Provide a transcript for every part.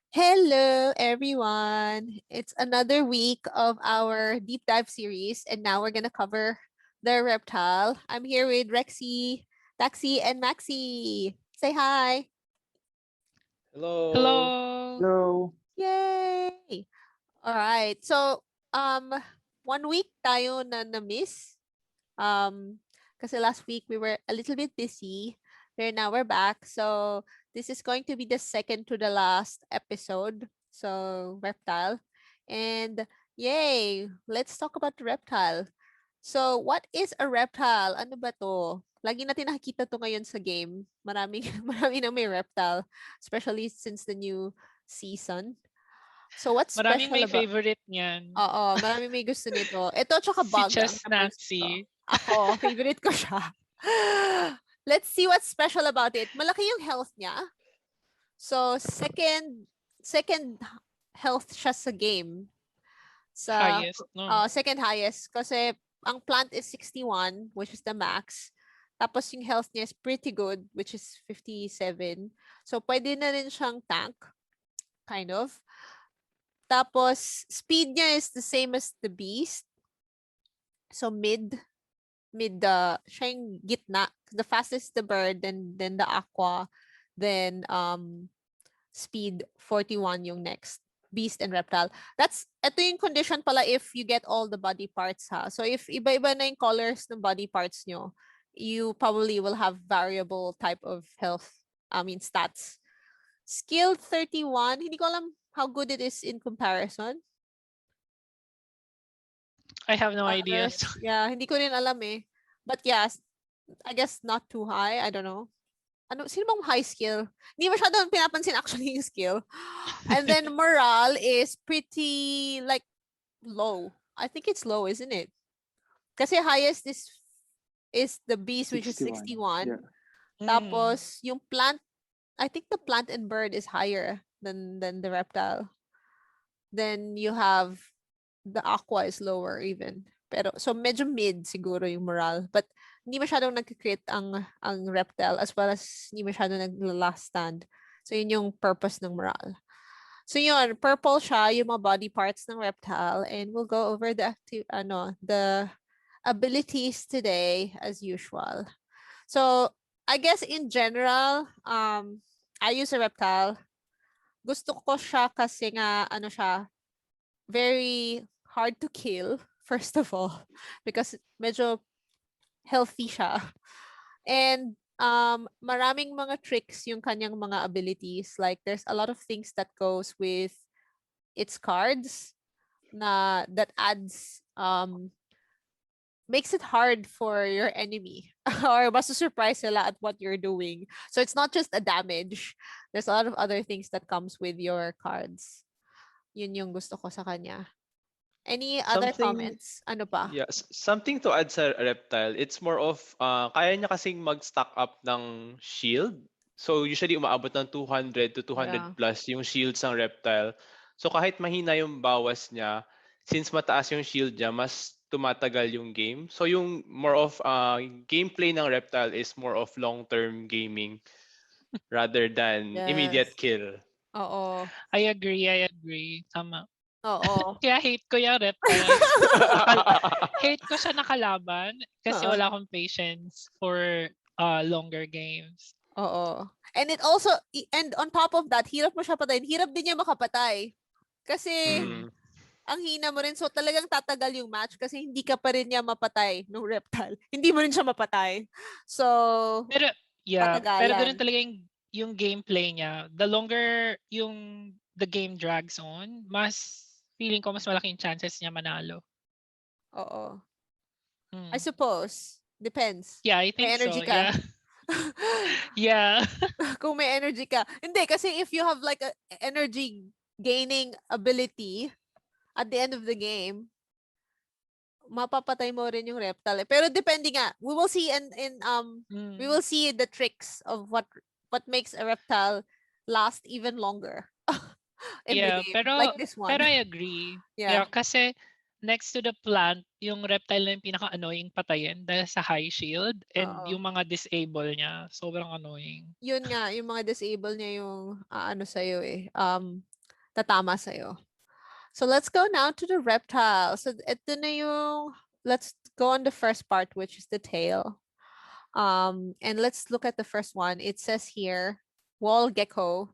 Hello, everyone. It's another week of our deep dive series, and now we're going to cover the reptile. I'm here with Rexy, Taxi, and Maxi. Say hi. Hello. Hello. Hello. Yay! All right. So, um, 1 week tayo na miss. Kasi last week we were a little bit busy. But now we're back. So, this is going to be the second to the last episode. So, reptile. And yay! Let's talk about the reptile. So, what is a reptile? Ano ba to? Lagi natin nakikita to ngayon sa game. Maraming, marami na may reptile. Especially since the new season. So, what's Maraming special may about... favorite niyan. Oo, maraming may gusto nito. Ito, tsaka Si bug ang numbers ko. Chestnutsie. Ako, favorite ko siya. Let's see what's special about it. Malaki yung health niya. So, second health siya sa game. Sa Highest, no? second highest. Kasi ang plant is 61, which is the max. Tapos yung health niya is pretty good, which is 57. So, pwede na rin siyang tank. Kind of. Tapos, speed niya is the same as the beast. So, siya yung gitna. The fastest the bird, then the aqua, then speed 41 yung next. Beast and reptile. Ito yung condition pala if you get all the body parts ha. So if iba-iba na yung colors ng body parts nyo, you probably will have variable type of stats. Skill 31, hindi ko alam how good it is in comparison. I have no idea. Yeah, hindi ko rin alam eh. But yes, I guess not too high. I don't know. Sino bang high skill? Hindi masyadong pinapansin actually yung skill. And then morale is pretty like low. I think it's low, isn't it? Kasi highest is the beast, which is 61. Yeah. Tapos yung plant, I think the plant and bird is higher than the reptile. Then you have the aqua is lower even. Pero so medyo mid siguro yung morale. But hindi masyadong nag-create ang reptile as well as hindi masyadong nag-last stand. So yun yung purpose ng morale. So yun, purple siya, yung mga body parts ng reptile, and we'll go over the abilities today as usual. So I guess in general, I use a reptile. Gusto ko siya kasi nga siya very hard to kill, first of all, because medyo healthy siya. And maraming mga tricks yung kanyang mga abilities. Like there's a lot of things that goes with its cards that adds makes it hard for your enemy or basta surprise sila at what you're doing. So it's not just a damage. There's a lot of other things that comes with your cards. Yun yung gusto ko sa kanya. Any other comments? Ano pa? Yeah, something to add sa reptile. It's more of kaya niya kasing mag-stack up ng shield. So usually umaabot ng 200 to 200 Yeah. plus yung shields ng reptile. So kahit mahina yung bawas niya, since mataas yung shield niya, mas tumatagal yung game. So yung more of gameplay ng reptile is more of long-term gaming rather than immediate Yes. kill. Oo. I agree. Tama. Oo. Kaya hate ko yung reptile. Hate ko siya nakalaban kasi Oo. wala akong patience for longer games. Oo. And it also, and on top of that, hirap mo siya patayin. Hirap din niya makapatay. Kasi, ang hina mo rin. So, talagang tatagal yung match kasi hindi ka pa rin niya mapatay ng reptile. Hindi mo rin siya mapatay. So, Pero pero patagalan. ganun talaga yung gameplay niya. The longer the game drags on, feeling ko mas malaking chances niya manalo. Oo. I suppose. Depends. Yeah, I think May energy so. ka. Yeah. Kung may energy ka. Hindi, kasi if you have like a energy gaining ability at the end of the game, mapapatay mo rin yung reptile. Pero depende nga. We will see we will see the tricks of what makes a reptile last even longer in the game. Like this one. Pero I agree. Yeah. Kasi next to the plant, yung reptile na yung pinaka-annoying patayin dahil sa high shield and yung mga disable niya, sobrang annoying. Yun nga, yung mga disable niya yung sa'yo eh. tatama sa'yo. So let's go now to the reptile. So ito na yung, let's go on the first part, which is the tail. And let's look at the first one. It says here, wall gecko,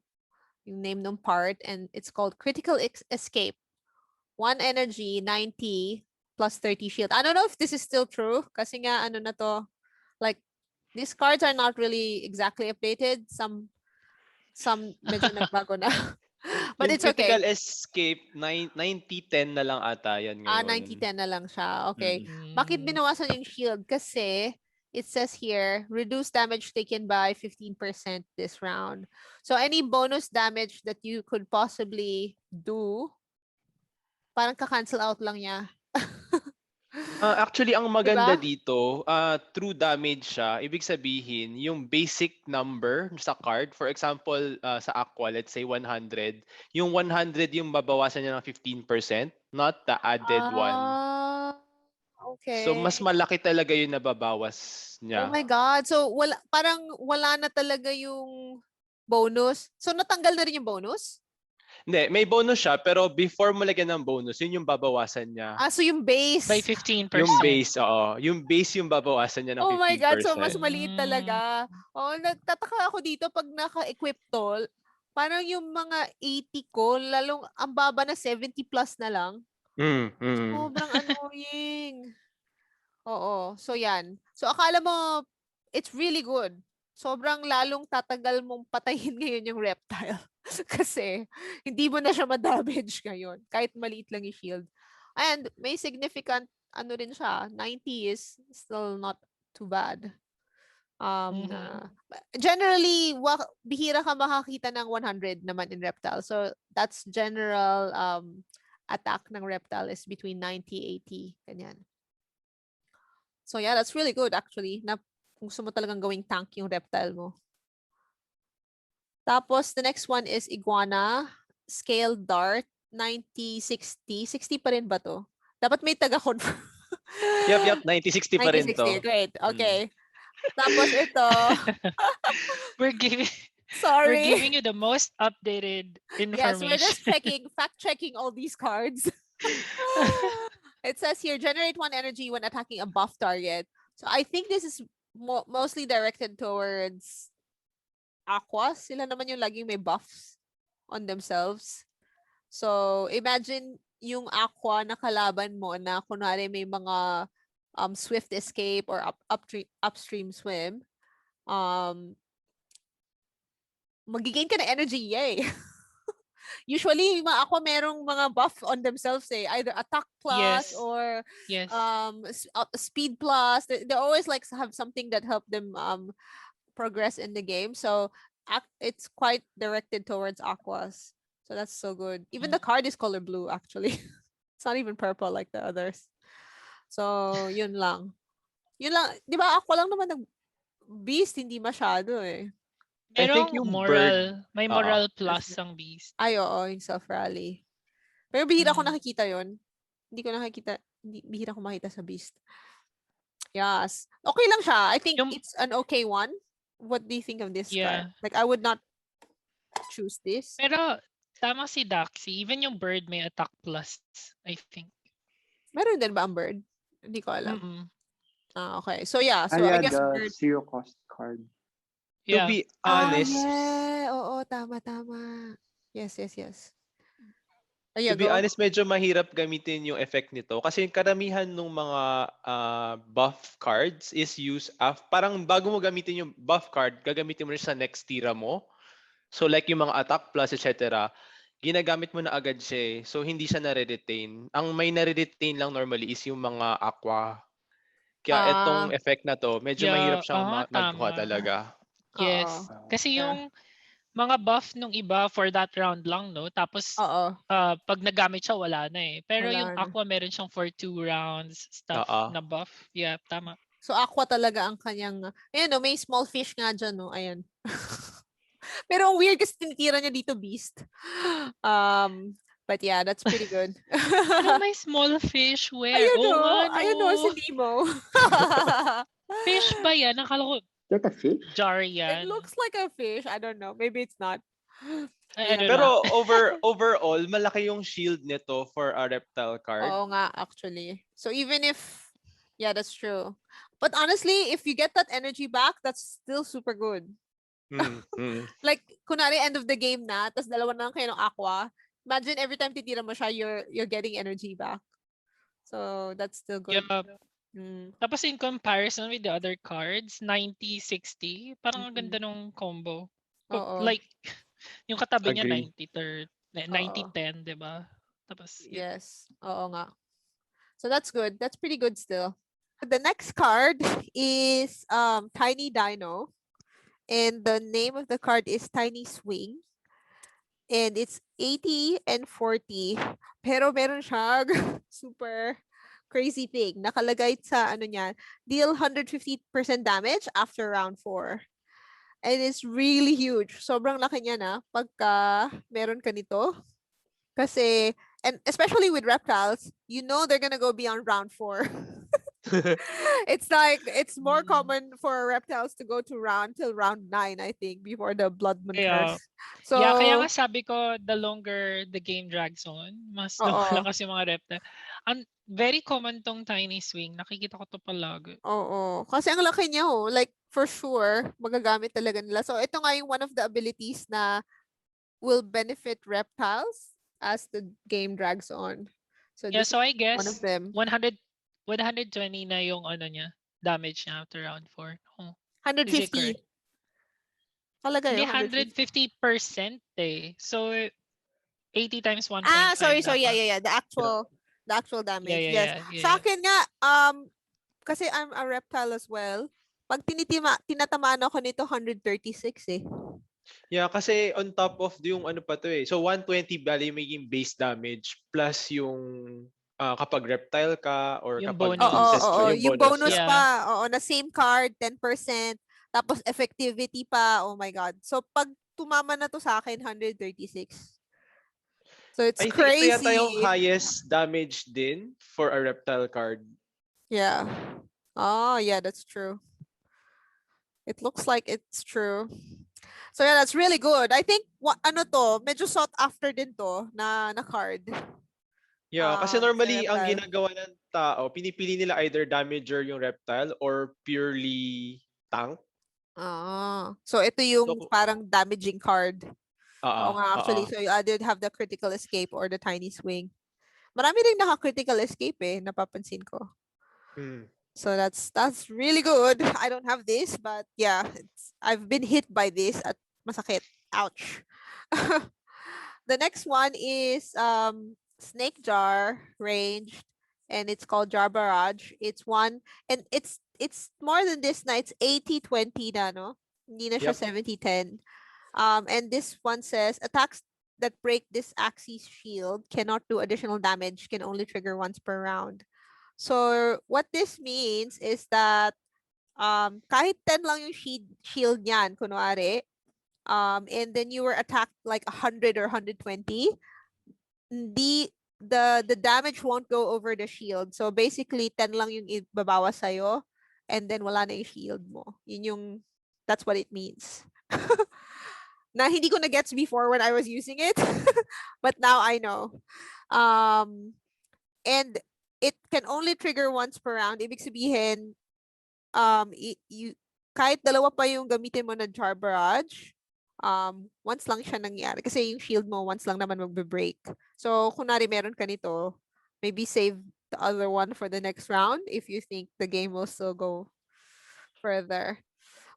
yung name ng part, and it's called critical escape. 1 energy, 90 plus 30 shield. I don't know if this is still true. Kasi nga, ano na to, like, these cards are not really exactly updated. Some medyo nagbago na. But Yung it's okay. critical escape, 90-10 na lang ata yan ngayon. 90-10 na lang siya. Okay. Mm. Bakit binawasan yung shield? Kasi it says here, reduce damage taken by 15% this round. So any bonus damage that you could possibly do, parang ka-cancel out lang niya. Actually, ang maganda Diba? dito, true damage siya. Ibig sabihin, yung basic number sa card, for example, sa Aqua, let's say 100, yung 100 yung babawasan niya ng 15%, not the added one. So, mas Okay. malaki talaga yung nababawas Oh niya. my God. So, parang wala na talaga yung bonus. So, natanggal na rin yung bonus? Hindi, may bonus siya, pero before mo lagyan ng bonus, yun yung babawasan niya. So yung base. By 15%. Yung base, oo. Yung base yung babawasan niya ng 15%. Oh my God, so mas maliit talaga. Nagtataka ako dito pag naka-equip to, parang yung mga 80 ko, lalong ang baba na 70 plus na lang. Sobrang annoying. Oo, so yan. So akala mo, it's really good. Sobrang lalong tatagal mong patayin ngayon yung reptile. Kasi hindi mo na siya ma-damage ngayon. Kahit maliit lang yung shield. And may significant, ano rin siya, 90 is still not too bad. Generally, bihira ka makakita ng 100 naman in reptile. So that's general attack ng reptile is between 90, 80. Ganyan. So yeah, that's really good actually. Na kung gusto mo talagang gawing tank yung reptile mo. Tapos, the next one is Iguana, Scale Dart, 90-60. 60 pa rin ba to? Dapat may taga-confirm. Yep, 90-60 pa rin 90-60, to. great. Okay. Tapos ito. We're giving Sorry. We're giving you the most updated Yes, information. we're just fact-checking all these cards. It says here, generate 1 energy when attacking a buff target. So I think this is mostly directed towards Aqua. Sila naman yung laging may buffs on themselves. So imagine yung Aqua na kalaban mo na kunwari may mga swift escape or upstream swim. Magigain ka na energy, yay! Usually, yung mga Aqua merong mga buff on themselves either attack plus or speed plus. They always like have something that help them progress in the game. So it's quite directed towards aquas. So that's so good. Even the card is color blue actually. It's not even purple like the others. So yun lang. Yun lang. Di ba aqua lang naman ng beast, hindi masyado eh. I think yung bird. May moral plus ang beast. Ay, oo, yung self-rally. Pero bihira ko nakikita yun. Bihira ko makita sa beast. Yes. Okay lang siya. I think it's an okay one. What do you think of this card? Like, I would not choose this. Pero, tama si Daxie. Even yung bird may attack plus, I think. Meron din ba ang bird? Hindi ko alam. Okay. So, yeah. So, I guess the bird. zero cost card. To be honest. Oo, tama. Yes. To be honest, medyo mahirap gamitin yung effect nito kasi yung karamihan ng mga buff cards is used parang bago mo gamitin yung buff card, gagamitin mo rin sa next tira mo. So like yung mga attack plus, etc., ginagamit mo na agad siya eh. So hindi siya nare-retain. Ang may nare-retain lang normally is yung mga aqua. Kaya itong effect na to, medyo mahirap siyang magkuha talaga. Yes. Kasi yung mga buff nung iba for that round lang, no? Tapos, pag nagamit siya, wala na eh. Pero yung Aqua, meron siyang for 2 rounds stuff na buff. Yeah, tama. So, Aqua talaga ang kanyang, ayan no, may small fish nga dyan, no? Ayan. Pero ang weird kasi tinitira niya dito, beast. But yeah, that's pretty good. Pero may small fish where? Ayun no, si Nemo. Fish ba yan? Nakala ko, Is that a fish? jar yan. It looks like a fish. I don't know. Maybe it's not. Pero overall, malaki yung shield nito for a reptile card. Oo nga, actually. So even if, yeah, that's true. But honestly, if you get that energy back, that's still super good. Like, kunwari end of the game na, tas dalawa na lang kayo ng aqua. Imagine every time titira mo siya, you're getting energy back. So that's still good. Yeah. Tapos in comparison with the other cards, 90-60, parang ang ganda nung combo. Like, yung katabi niya 90-10, diba? Tapos, yes. Oo nga. So that's good. That's pretty good still. The next card is Tiny Dino. And the name of the card is Tiny Swing. And it's 80 and 40. Pero meron siyang super crazy thing. Nakalagay sa ano niyan, deal 150% damage after round 4. And it's really huge. Sobrang laki niya na pagka meron ka nito. Kasi, and especially with reptiles, you know they're gonna go beyond round 4. It's like, it's more common for reptiles to go to till round 9, I think, before the blood moon curse. So, yeah, kaya nga sabi ko, the longer the game drags on, mas lumalakas yung mga reptile. Very common tong Tiny Swing. Nakikita ko to palagi. Oo. Kasi ang laki niya, like, for sure, magagamit talaga nila. So, ito nga yung one of the abilities na will benefit reptiles as the game drags on. So, yeah, so I guess one of them. 120 na yung ano niya, damage niya after round 4. Oh, 150. Talaga hindi, yun, 150% eh. So, 80 times 1.5. sorry. Yeah. The actual damage. Yeah. Sa akin nga, kasi I'm a reptile as well. Pag tinatamaan ako nito, 136 eh. Yeah, kasi on top of yung ano pa to eh. So 120 bali maging base damage plus yung kapag reptile ka or yung kapag bonus. Yung bonus pa. Oo, na same card, 10%. Tapos effectivity pa. Oh my God. So pag tumama na to sa akin, 136. So it's crazy. I think ito yata yung highest damage din for a reptile card. Yeah. Oh, yeah, that's true. It looks like it's true. So yeah, that's really good. I think medyo sought after din to na card. Yeah, kasi normally ang ginagawa ng tao, pinipili nila either damager yung reptile or purely tank. So ito yung parang damaging card. Oo nga, actually. So you either have the critical escape or the tiny swing. Marami rin naka-critical escape napapansin ko. So that's really good. I don't have this, but yeah, I've been hit by this at masakit. Ouch. The next one is Snake Jar ranged, and it's called Jar Barrage. It's one, and it's more than this na. It's 80-20 na, no? Hindi na siya 70-10. And this one says attacks that break this Axie's shield cannot do additional damage, can only trigger once per round. So what this means is that kahit 10 lang yung shield niyan, kunwari, and then you were attacked like 100 or 120, the damage won't go over the shield. So basically 10 lang yung ibabawas sa'yo, and then wala na yung shield mo. That's what it means. Na hindi ko na gets before when I was using it, but now I know. And it can only trigger once per round. Ibig sabihin, kahit dalawa pa yung gamitin mo na Jar Barrage, once lang siya nangyari. Kasi yung shield mo, once lang naman magbe-break. So, kunwari meron ka nito, maybe save the other one for the next round if you think the game will still go further.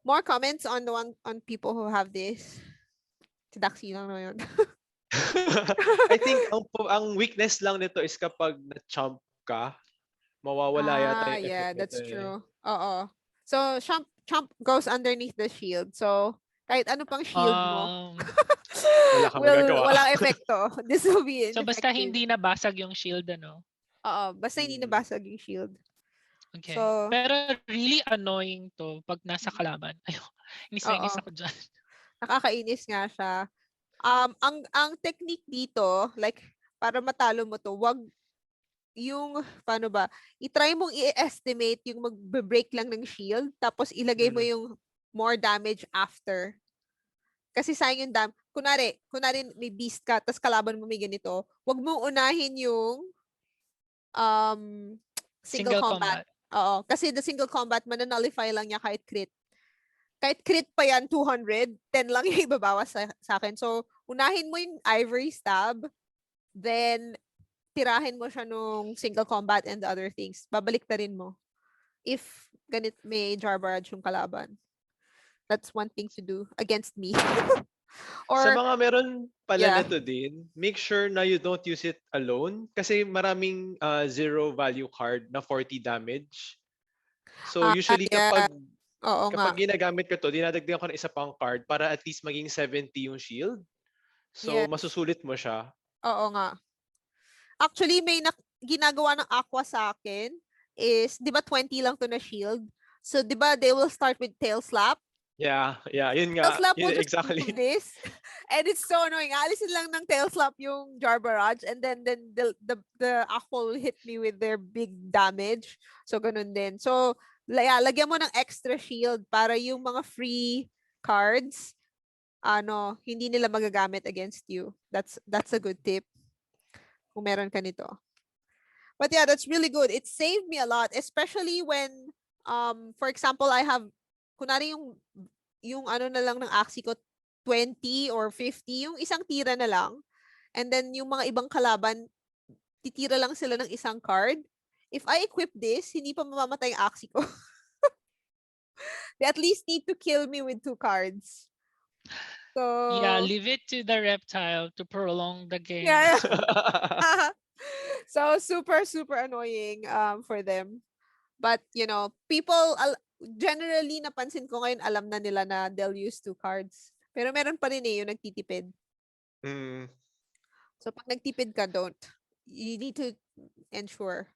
More comments on people who have this? Si Daxi lang na yun. I think ang weakness lang nito is kapag na-chump ka, mawawala yata yung yeah, effect that's nito true. Oo. So, chump goes underneath the shield. So, kahit ano pang shield mo, wala kang magagawa. Walang epekto. This will be so, basta hindi nabasag yung shield, ano? Oo, basta hindi nabasag yung shield. Okay. So, pero really annoying to pag nasa kalaban. Inis na inis ako dyan. Nakakainis nga siya. Ang technique dito, like, para matalo mo to, wag yung, paano ba, i-try mong i-estimate yung mag-break lang ng shield, tapos ilagay mo yung more damage after. Kasi sayang yung kunwari may beast ka, tas kalaban mo may ganito, wag mo unahin yung single combat. Oo, kasi the single combat, manannullify lang niya kahit crit. Kahit crit pa yan, 200, 10 lang yung ibabawas sa akin. So, unahin mo yung ivory stab, then tirahin mo siya nung single combat and the other things. Babalik na rin mo. If ganit may jar barrage yung kalaban. That's one thing to do against me. Or, sa mga meron pala nito din, make sure na you don't use it alone kasi maraming zero value card na 40 damage. So usually kapag ginagamit ko to, dinadagdagan ko ng isa pang card para at least maging 70 yung shield. So masusulit mo siya. Oo nga. Actually, may ginagawa ng Aqua sa akin is, di ba 20 lang to na shield? So, di ba they will start with tail slap? Yeah, yun nga. Tail slap will just exactly. do this. And it's so annoying. Alisin lang ng tail slap yung jar barrage and then the Aqua will hit me with their big damage. So, ganun din. So, lagyan mo ng extra shield para yung mga free cards, hindi nila magagamit against you. That's a good tip. Kung meron ka nito. But yeah, that's really good. It saved me a lot, especially when, for example, I have, kunwari yung ano na lang ng Axie ko, 20 or 50, yung isang tira na lang. And then yung mga ibang kalaban, titira lang sila ng isang card. If I equip this, hindi pa mamamatay yung Axie ko. They at least need to kill me with 2 cards. So, yeah, leave it to the reptile to prolong the game. Yeah. So super annoying for them. But people generally napansin ko ngayon alam na nila na they'll use 2 cards. Pero meron pa rin yung nagtitipid. So pag nagtipid ka, don't. You need to ensure.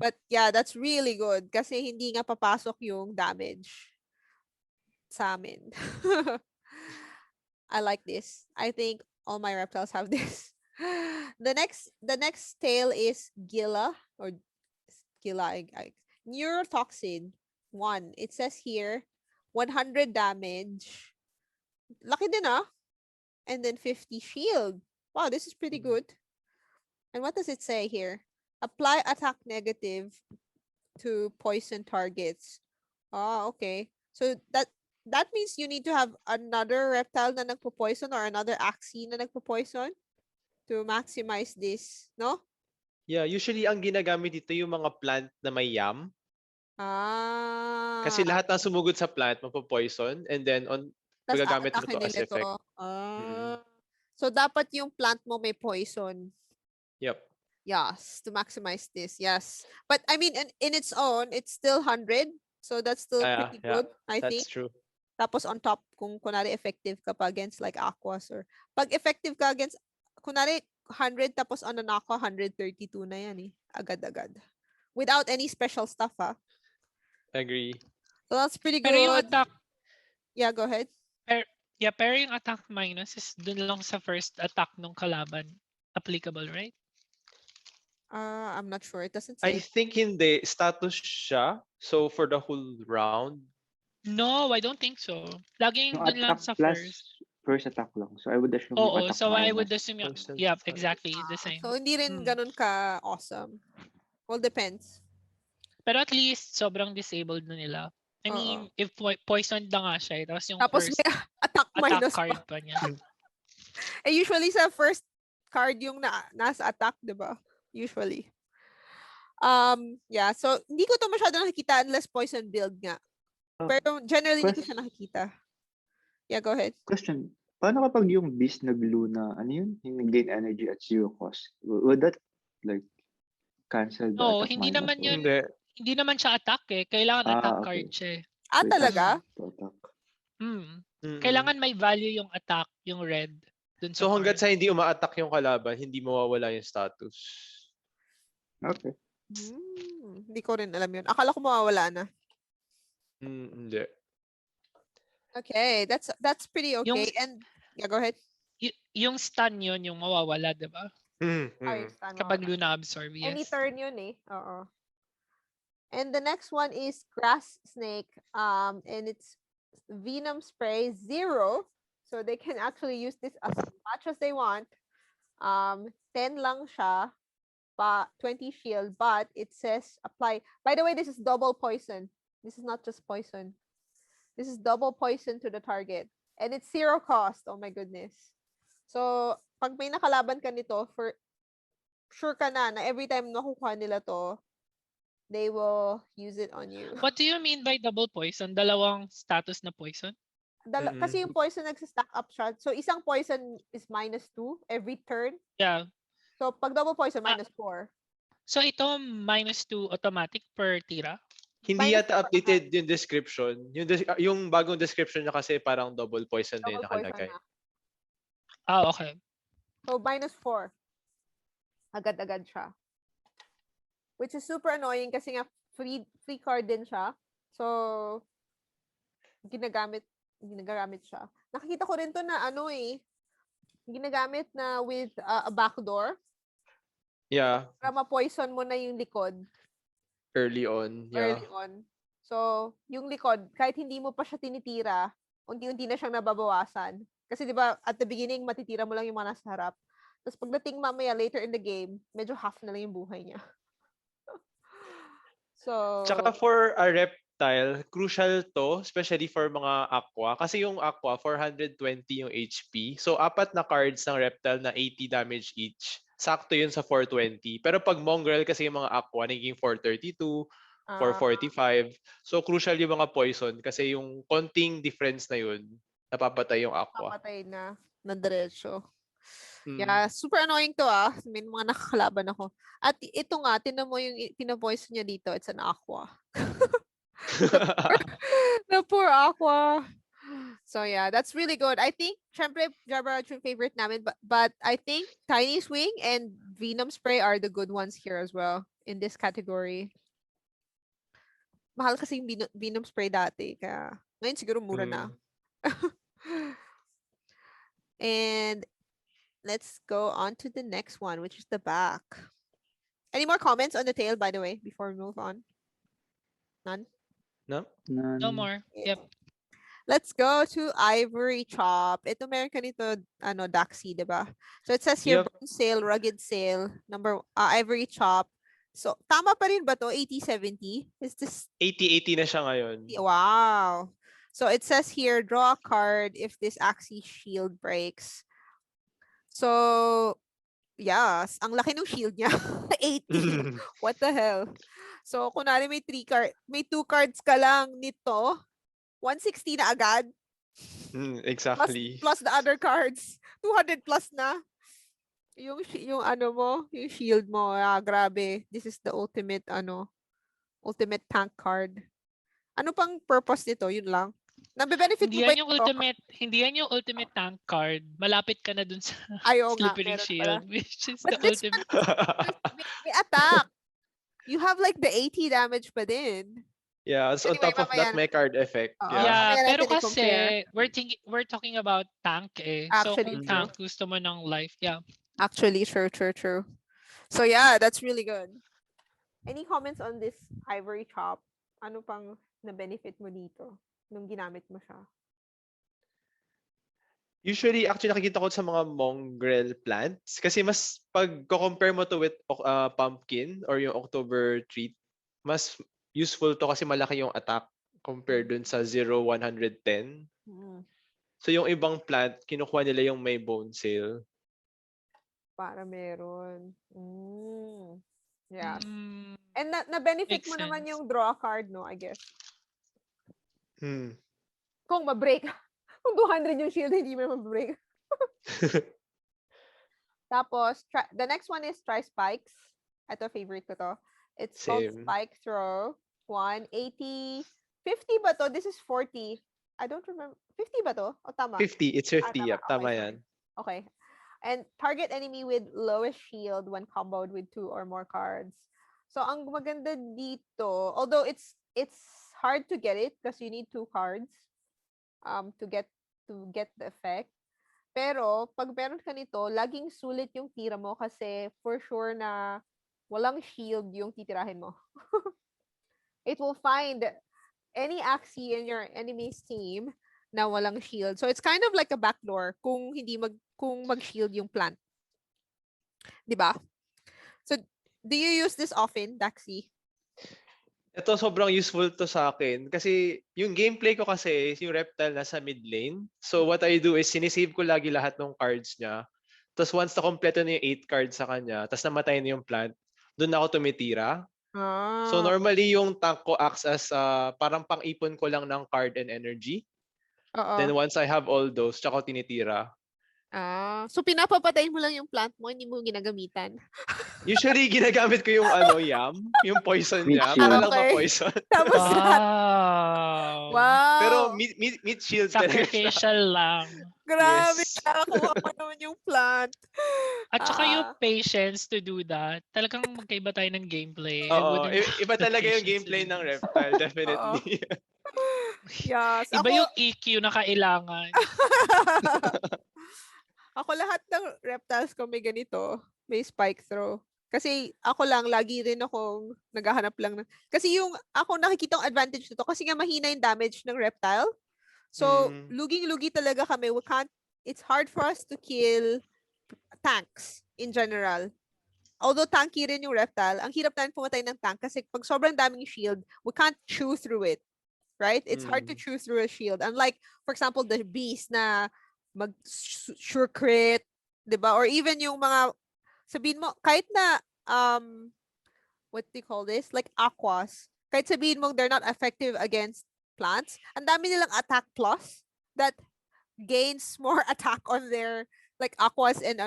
But yeah, that's really good kasi hindi nga papasok yung damage sa amin. I like this. I think all my reptiles have this. The next tail is Gila or Gila. Neurotoxin 1. It says here 100 damage. Laki din and then 50 shield. Wow, this is pretty good. And what does it say here? Apply attack negative to poison targets. Oh, okay. So that means you need to have another reptile na nagpo-poison or another Axie na nagpo-poison to maximize this, no? Yeah, usually ang ginagamit dito yung mga plant na may yam. Kasi lahat ng sumugod sa plant mapo-poison and then magagamit mo to as effect. So dapat yung plant mo may poison. Yep. Yes, to maximize this. Yes. But I mean in its own, it's still 100. So that's still pretty good, I think. That's true. Tapos on top, kung kunwari effective ka pa against like aquas or pag effective ka against, kunwari 100 tapos on an aqua, 132 na yan agad-agad. Without any special stuff Agree. So that's pretty good. Pero yung attack, yeah, go ahead. Pero yung attack minus is dun lang sa first attack nung kalaban. Applicable, right? I'm not sure. It doesn't say. I think hindi. Status siya. So for the whole round. No, I don't think so. Laging dun lang sa first attack lang. So I would assume so I would assume yeah, exactly the same. So hindi rin ganun ka awesome. All depends. Pero at least sobrang disabled na nila. I mean, if poisoned na nga siya, tapos first may attack minus card pa niya. Usually sa first card yung nasa attack, 'di ba? Usually. Yeah, so hindi ko to masyado nakikita unless poison build nga. Pero generally hindi ko siya nakikita. Yeah, go ahead. Question. Paano kapag yung beast nag-luna, ano yun? Yung nag-gain energy at 0 cost? Would that like cancel the attack hindi minus? naman yun. Hindi naman siya attack Kailangan attack card siya talaga? Kailangan may value yung attack, yung red. Dun sa so hanggat sa hindi uma-attack yung kalaban, hindi mawawala yung status. Okay. Hindi ko rin alam yun. Akala ko mawawala na. Hindi. Okay, that's pretty okay. And yeah, go ahead. Yung stun yun, yung mawawala, di ba? Kapag Luna absorb, yes. Any turn yun Oo. And the next one is Grass Snake. And it's Venom Spray 0. So they can actually use this as much as they want. 10 lang siya, 20 shield, but it says apply. By the way, this is double poison. This is not just poison. This is double poison to the target. And it's 0 cost. Oh my goodness. So, pag may nakalaban ka nito, for sure ka na every time nakukuha nila to, they will use it on you. What do you mean by double poison? Dalawang status na poison? Kasi yung poison nagsistack up siya. So, isang poison is -2 every turn. Yeah. So, pag double poison, -4. So, ito -2 automatic per tira? Hindi yata updated yung description. Yung bagong description niya kasi parang double poison na yung nakalagay. Okay. So, -4. Agad-agad siya. Which is super annoying kasi nga free card din siya. So, ginagamit siya. Nakikita ko rin to na ginagamit na with a backdoor. Yeah. Para ma-poison mo na yung likod. Early on. Yeah. Early on. So, yung likod, kahit hindi mo pa siya tinitira, unti-unti na siyang nababawasan. Kasi di ba at the beginning, matitira mo lang yung mga nasa harap. Tapos pagdating mamaya later in the game, medyo half na lang yung buhay niya. So, tsaka for a reptile, crucial to, especially for mga aqua. Kasi yung aqua, 420 yung HP. So, 4 na cards ng reptile na 80 damage each. Sakto yun sa 420. Pero pag mongrel, kasi yung mga aqua, naging 432, 445. So, crucial yung mga poison. Kasi yung konting difference na yun, napapatay yung aqua. napapatay na diretso. Yeah, super annoying to May mga nakakalaban ako. At ito nga, tinan mo yung pinapoison niya dito. It's an aqua. The poor aqua. So yeah, that's really good. I think, syempre, Jabra yung favorite namin. But I think Tiny Swing and Venom Spray are the good ones here as well in this category. Mahal kasi yung Venom Spray dati. Kaya ngayon siguro mura na. And let's go on to the next one, which is the back. Any more comments on the tail, by the way, before we move on? None? No? None. No more. Yep. Let's go to Ivory Chop. Ito meron ka nito, Daxi, diba? So it says here, Bone Sale, Rugged Sale, Ivory Chop. So, tama pa rin ba to? 80-70? Is this? 80-80 na siya ngayon. Wow. So it says here, draw a card if this Axie shield breaks. So, yes, ang laki ng shield niya. 80. What the hell? So, kunwari may 2 cards ka lang nito, 160 na agad. Exactly. Plus the other cards. 200 plus na. Yung shield mo. Grabe. This is the ultimate tank card. Ano pang purpose nito? Yun lang. Nabe-benefit mo ba hindi yan yung ultimate tank card. Malapit ka na dun sa slippery shield, which is the ultimate. May attack. You have like the 80 damage pa din. Yeah, so on top of that, may card effect. Yeah, pero kasi we're talking about tank eh. Actually, so kung tank gusto mo ng life, yeah. Actually, true. So yeah, that's really good. Any comments on this Ivory Chop? Ano pang na-benefit mo dito nung ginamit mo siya? Usually, actually, nakikita ko sa mga mongrel plants. Kasi mas pag-compare mo to with pumpkin or yung October treat, mas useful to kasi malaki yung attack compared dun sa 0-110. So, yung ibang plant, kinukuha nila yung may bone sale. Para meron. Yeah. And na-benefit mo naman yung draw card, no? I guess. Kung ma-break. Kung 200 yung shield, hindi mo ma-break. Tapos, the next one is try spikes. Ito, favorite ko to. It's called Spike Throw. 180. 50 ba to? This is 40. I don't remember. 50 ba to? O tama? 50. It's 50. Yep, tama yan. Okay. And target enemy with lowest shield when comboed with 2 or more cards. So, ang maganda dito, although it's hard to get it because you need 2 cards to get the effect. Pero, pag meron ka nito, laging sulit yung tira mo kasi for sure na walang shield yung titirahin mo. It will find any Axie in your enemy's team na walang shield. So it's kind of like a backdoor kung mag-shield yung plant. 'Di ba? So do you use this often, Daxie? Ito sobrang useful to sa akin kasi yung gameplay ko kasi is yung Reptile nasa mid lane. So what I do is sinisave ko lagi lahat ng cards niya. Tapos once na kompleto na yung 8 cards sa kanya, tapos namatay na yung plant, doon ako tumitira. So normally yung tank ko acts as parang pang-ipon ko lang ng card and energy. Then once I have all those, tsaka ko tinitira. So pinapapatayin mo lang yung plant mo, hindi mo ginagamitan. Usually ginagamit ko yung yam, yung poison niya, Meat para shield. lang ma-poison. Tapos Wow. wow. Pero meat shield talaga siya. Sacrificial lang. Grabe, Yes. nakakuha mo naman yung plant. At saka yung patience to do that. Talagang magkaiba tayo ng gameplay. I Oo, wouldn't have iba the talaga yung patience to gameplay do ng this. Reptile, definitely. Yes. Iba yung EQ na kailangan. Ako lahat ng reptiles ko may ganito. May spike throw. Kasi ako lang, lagi rin akong naghahanap lang. Kasi yung ako nakikita ang advantage nito kasi nga mahina yung damage ng reptile. So, luging-lugi talaga kami. It's hard for us to kill tanks in general. Although tanky rin yung reptile, ang hirap natin pumatay ng tank kasi pag sobrang daming shield, we can't chew through it. Right? It's hard to chew through a shield. Unlike, for example, the beast na sure crit, 'di ba? Or even yung mga sabihin mo kahit na what do you call this? Like aquas. Kahit sabihin mo they're not effective against plants, ang dami nilang attack plus that gains more attack on their like aquas and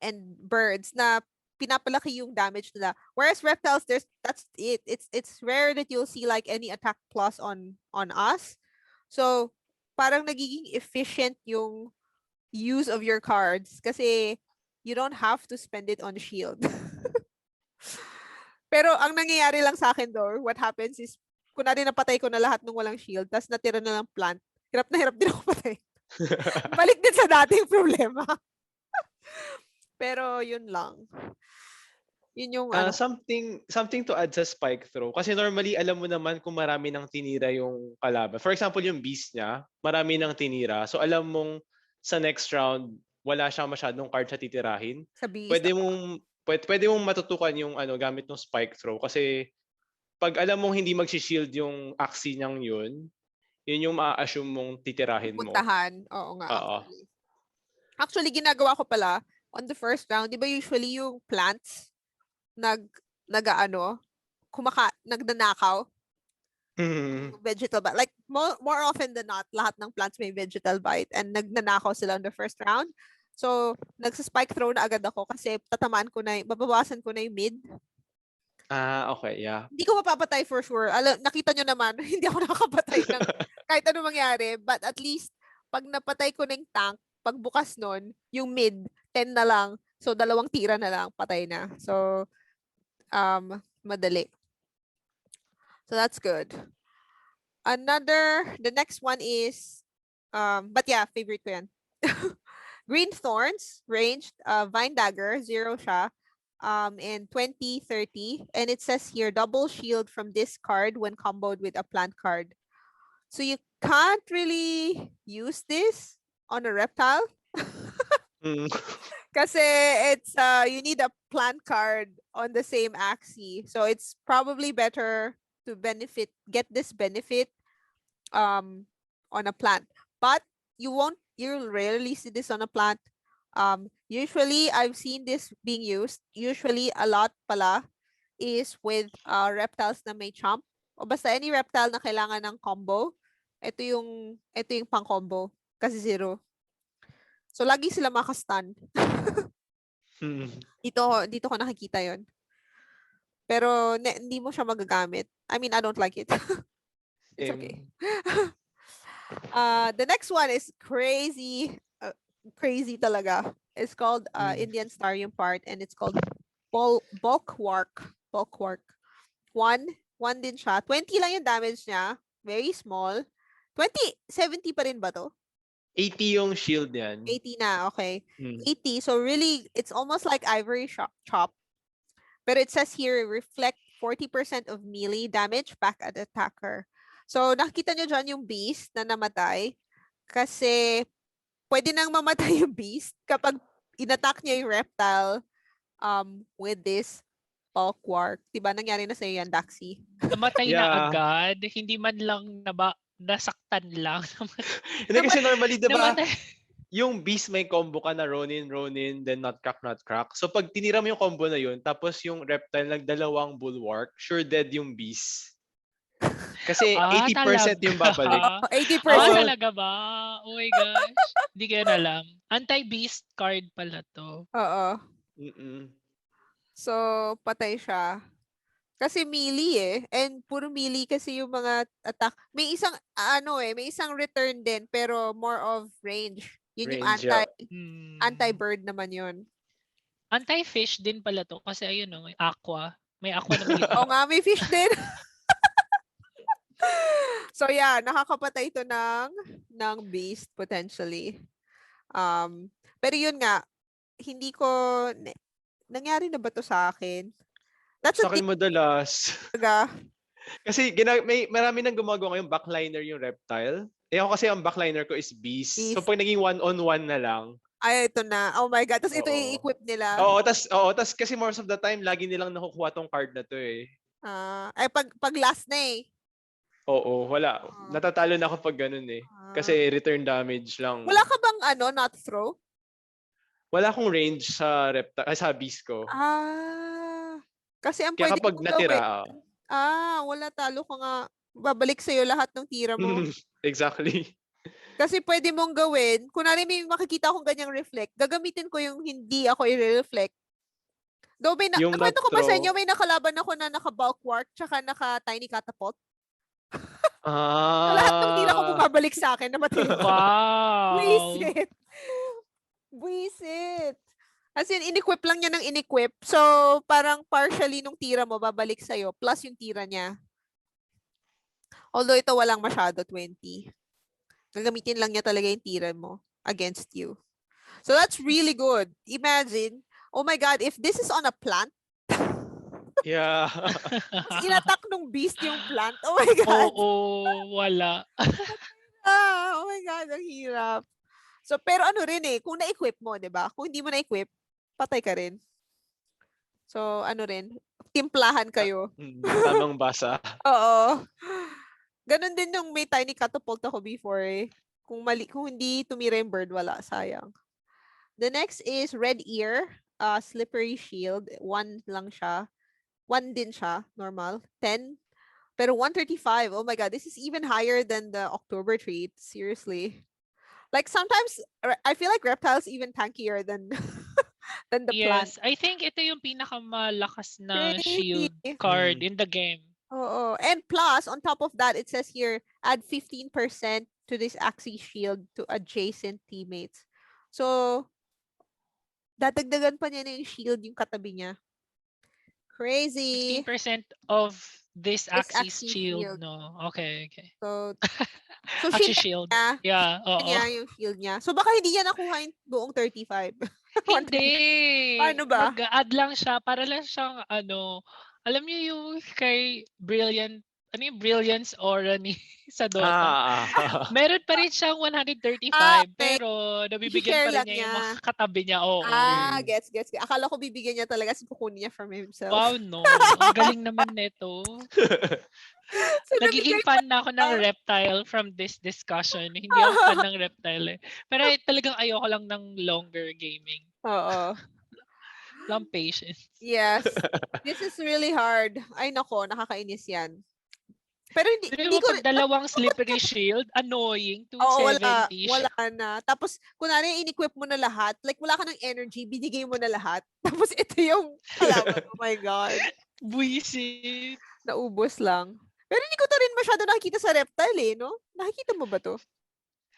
and birds na pinapalaki yung damage nila. Whereas reptiles, that's it. It's rare that you'll see like any attack plus on us. So parang nagiging efficient yung use of your cards kasi you don't have to spend it on shield. Pero ang nangyayari lang sa akin though, what happens is kunwari napatay ko na lahat ng walang shield, tapos natira na lang plant. Hirap na hirap din ako patay. Balik din sa dating problema. Pero yun lang. Yun yung something to add sa spike throw. Kasi normally, alam mo naman kung marami nang tinira yung kalaban. For example, yung beast niya, marami nang tinira. So alam mong sa next round, wala siyang masyadong card sa titirahin. sa beast. Pwede mong matutukan yung gamit ng spike throw. Kasi pag alam mong hindi mag-shield yung Axie niyang yun yung ma-assume mong titirahin mo. Puntahan. Oo nga. Oo. Actually, ginagawa ko pala on the first round, di ba usually yung plants nagnanakaw. Vegetal bite. Like, more often than not, lahat ng plants may vegetal bite and nagnanakaw sila on the first round. So, nagsa-spike throw na agad ako kasi babawasan ko na yung mid. Okay, yeah. Hindi ko mapapatay for sure. Nakita nyo naman, hindi ako nakakapatay ng kahit ano mangyari. But at least, pag napatay ko ng tank, pagbukas nun, yung mid, 10 na lang. So, 2 tira na lang, patay na. So, madali. So, that's good. The next one is, but yeah, favorite ko yan. Green Thorns, ranged, Vine Dagger, 0 siya. And 20-30. And it says here, double shield from this card when comboed with a plant card. So you can't really use this on a reptile. Kasi it's you need a plant card on the same Axie. So it's probably better to get this benefit on a plant. But you'll rarely see this on a plant. Usually I've seen this being used. Usually a lot pala is with reptiles na may chomp. O basta any reptile na kailangan ng combo. Ito yung pang combo kasi 0. So lagi sila makastun. Dito ko nakikita 'yon. Pero hindi mo siya magagamit. I mean, I don't like it. It's okay. The next one is crazy talaga. It's called Indian Star yung part and it's called Bulwark. One din siya. 20 lang yung damage niya. Very small. 70 pa rin ba to? 80 yung shield yan. 80 na, okay. 80. So really, it's almost like Ivory Chop. But it says here, reflect 40% of melee damage back at attacker. So, nakikita nyo dyan yung beast na namatay. Kasi, pwede nang mamatay yung beast kapag inattack niya yung reptile with this bulwark. Diba? Nangyari na sa'yo yan, Daxie. Namatay na agad. Hindi man lang nasaktan lang. Hindi kasi normally, diba, namatay. yung beast may combo ka na Ronin, then not crack. So pag tinira mo yung combo na yun, tapos yung reptile nagdalawang bulwark, sure dead yung beast. Kasi 80% yung babalik. 80%. Talaga ba? Oh my gosh. Hindi ko yan alam. Anti-beast card pala to. Oo. Mm-mm. So, patay siya. Kasi melee eh. And puro melee kasi yung mga attack. May isang, may isang return din, pero more of range. Yun yung anti-bird naman yun. Anti-fish din pala to. Kasi ayun may aqua. May aqua na maliit. Oo nga, may fish din. So yeah, nakakapatay ito ng beast potentially. Pero yun nga, hindi ko, nangyari na ba to sa akin? Sa akin madalas. Kasi marami nang gumagawa ngayong backliner yung reptile. Ako kasi ang backliner ko is beast. So pag naging 1-on-1 na lang. Ay, ito na. Oh my God. Tapos ito i-equip nila. Tas kasi most of the time, lagi nilang nakukuha tong card na to eh. Pag last na eh. Oo, wala. Natatalo na ako pag ganun eh. Kasi return damage lang. Wala ka bang not throw? Wala akong range sa sa beast ko. Kasi ang Kaya pwede kapag mong natira, gawin. Wala, talo ka nga. Babalik sa'yo lahat ng tira mo. Exactly. Kasi pwede mong gawin, kunwari may makikita akong ganyang reflect, gagamitin ko yung hindi ako i-reflect. Though nakwento ko ba sa inyo, may nakalaban ako na naka-bulk warp tsaka naka-tiny catapult. Lahat ng tira ko bumabalik sa akin na matindi. Wow! Buisit! As in, in-equip lang niya ng in-equip. So, parang partially nung tira mo, babalik sa'yo, plus yung tira niya. Although ito walang masyado, 20. Gagamitin lang niya talaga yung tira mo against you. So, that's really good. Imagine, oh my God, if this is on a plant, yeah. inattack nung beast yung plant. Oh my God. Wala. Oh my God, ang hirap. So, pero ano rin eh, kung na-equip mo, di ba? Kung hindi mo na-equip, patay ka rin. So, ano rin, timplahan kayo. Tamang basa. Oo. Ganon din yung may tiny catapult ako before eh. Kung hindi tumira yung bird, wala, sayang. The next is red ear, slippery shield. 1 lang siya. 1 din siya, normal. 10. Pero 135. Oh my God, this is even higher than the October trait. Seriously. Like sometimes I feel like reptiles even tankier than than the plant. Yes, I think ito yung pinakamalakas na shield card in the game. And plus, on top of that, it says here, add 15% to this Axie shield to adjacent teammates. So, dadagdagan pa niya na yung shield yung katabi niya. Crazy. 15% of this Axie shield, no? Okay. So Axie shield. Yeah, niya yung shield niya. So, baka hindi niya nakuha yung buong 35. Hindi. Paano ba? Mag-add lang siya para lang siyang alam niyo yung kay Brilliance aura ni sa Dota. Meron pa rin siyang 135 pero nabibigyan pa rin niya yung mga katabi niya. Gets. Akala ko bibigyan niya talaga kasi kukunin niya from himself. Wow, no. Ang galing naman nito. So, nagiging fan na ako ng Reptile from this discussion. Hindi ako fan ng Reptile eh. Pero talagang ayoko lang ng longer gaming. Lang patience. Yes. This is really hard. Ay nako, nakakainis yan. Pero hindi ko dalawang slippery shield, annoying, 270. Wala na. Tapos kunwari in-equip mo na lahat, like wala ka ng energy, binigay mo na lahat. Tapos ito yung kalaban. Oh my God. Buisit. Naubos lang. Pero hindi ko to rin masyado nakikita sa Reptile eh, no? Nakikita mo ba to?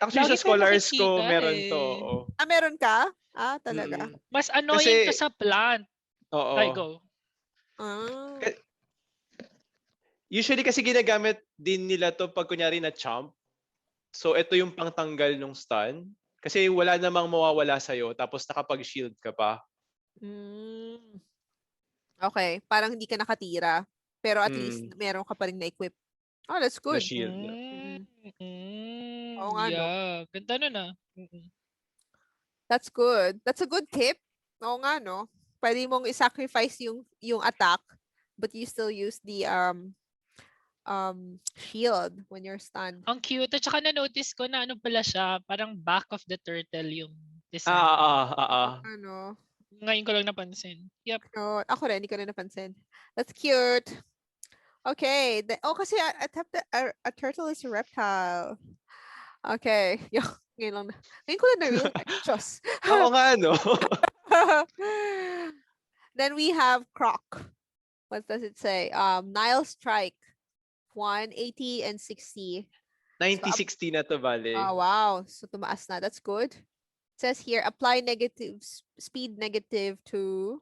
Actually, sa scholars ko, meron to. Meron ka? Talaga. Mas annoying to sa plant. Oo. Ay, go. Usually kasi ginagamit din nila to pag kunyari na champ. So ito yung pangtanggal ng stun. Kasi wala namang mawawala sa'yo tapos nakapag-shield ka pa. Okay, parang hindi ka nakatira. Pero at least meron ka pa rin na-equip. Oh, that's na good. shield. Oo nga, no? Yeah, ganda nun ah. That's good. That's a good tip. Oo nga, no? Pwede mong i-sacrifice yung attack, but you still use the shield when you're stunned. Ang cute. At saka na-notice ko na ano pala siya, parang back of the turtle yung design. Ano? Ngayon ko lang napansin. Yep. Oh, ako rin, hindi ko na napansin. That's cute. Okay. Kasi a turtle is a reptile. Okay. Ngayon lang ngayon ko lang na-realize. Diyos. Oo nga, no? Then we have Croc. What does it say? Nile Strike. 180 and 60. 90-60 na to, bale. Oh, wow. So tumaas na. That's good. It says here, apply speed negative to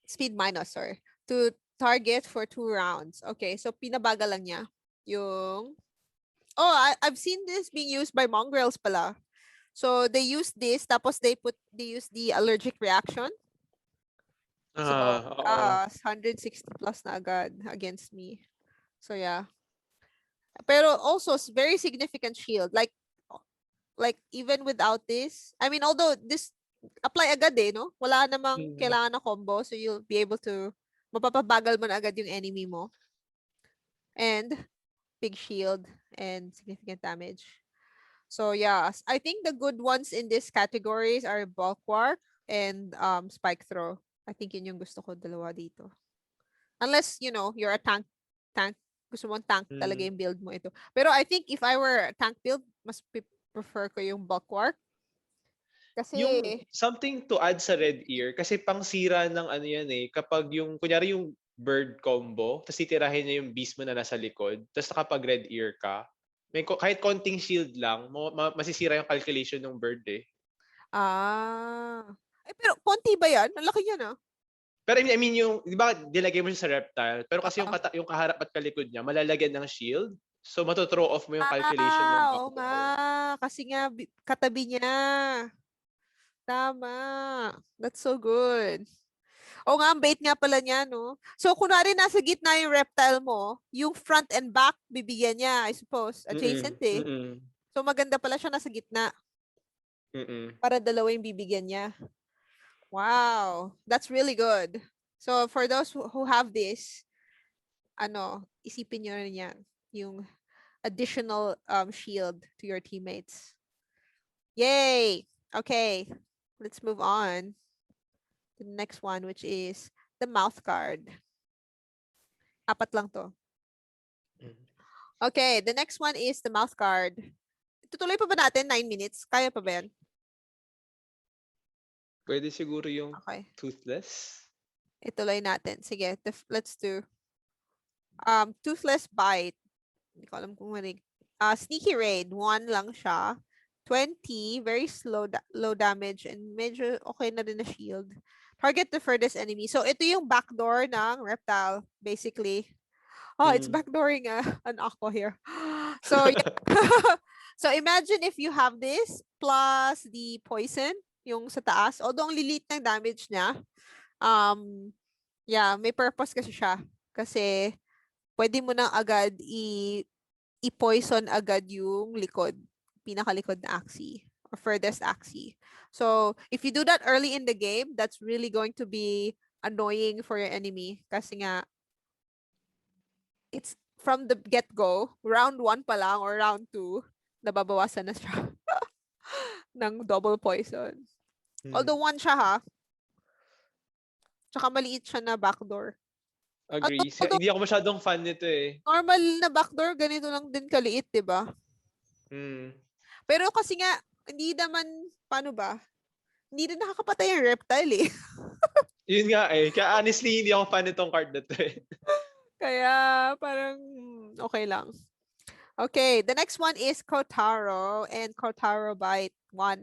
speed minus, sorry, to target for 2 rounds. Okay, so pinabagal lang niya yung I've seen this being used by mongrels pala. So they use this, tapos they use the allergic reaction. So 160 plus na agad against me. So yeah. Pero also very significant shield. Like even without this, I mean, although this apply agad no? Wala namang kailangan na combo, so you'll be able to mapapabagal mo na agad yung enemy mo. And big shield and significant damage. So yeah, I think the good ones in these categories are bulwark and spike throw. I think yun yung gusto ko dalawa dito. Unless, you're a tank, gusto mong tank talaga yung build mo ito. Pero I think if I were a tank build, mas prefer ko yung bulwark. Kasi yung something to add sa red ear, kasi pangsira ng ano yan kapag kunyari yung bird combo, tapos titirahin niya yung beast mo na nasa likod, tapos nakapag red ear ka, kahit konting shield lang, masisira yung calculation ng bird pero konti ba yan? Ang laki yan Pero I mean yung, di ba, dilagay mo siya sa reptile, pero kasi yung kaharap at kalikod niya, malalagyan ng shield, so matuthrow off mo yung calculation ng oo nga. Kasi nga, katabi niya. Tama. That's so good. Oo nga, ang bait nga pala niya, no? So, kunwari nasa gitna yung reptile mo, yung front and back, bibigyan niya, I suppose. Adjacent So, maganda pala siya nasa gitna. Para dalawa yung bibigyan niya. Wow. That's really good. So, for those who have this, isipin nyo rin yan. Yung additional shield to your teammates. Yay! Okay. Let's move on. The next one, which is the mouth guard. Apat lang to. Okay, the next one is the mouth guard. Tutuloy pa ba natin? 9 minutes? Kaya pa ba yan? Pwede siguro yung toothless. Ituloy natin. Sige, let's do toothless bite. Hindi ko alam kung marig. Sneaky raid, 1 lang siya. 20, very low damage, and medyo okay na rin na shield. Target the furthest enemy. So, ito yung backdoor ng reptile, basically. It's backdooring an aqua here. So, so imagine if you have this plus the poison, yung sa taas. Although, ang lilit ng damage niya, may purpose kasi siya. Kasi, pwede mo nang agad i-poison agad yung likod. Pinakalikod na Axie or furthest Axie. So, if you do that early in the game, that's really going to be annoying for your enemy. Kasi nga, it's from the get-go, round 1 pa lang or round 2, nababawasan na siya ng double poison. Although 1 siya Tsaka maliit siya na backdoor. Agree. Hindi ako masyadong fan nito Normal na backdoor, ganito lang din kaliit, diba? Pero kasi nga, hindi naman, paano ba? Hindi na nakakapatay yung reptile Yun nga Kaya honestly, hindi ako fan nitong card na to Kaya, parang, okay lang. Okay, the next one is Kotaro and Kotaro Bite 1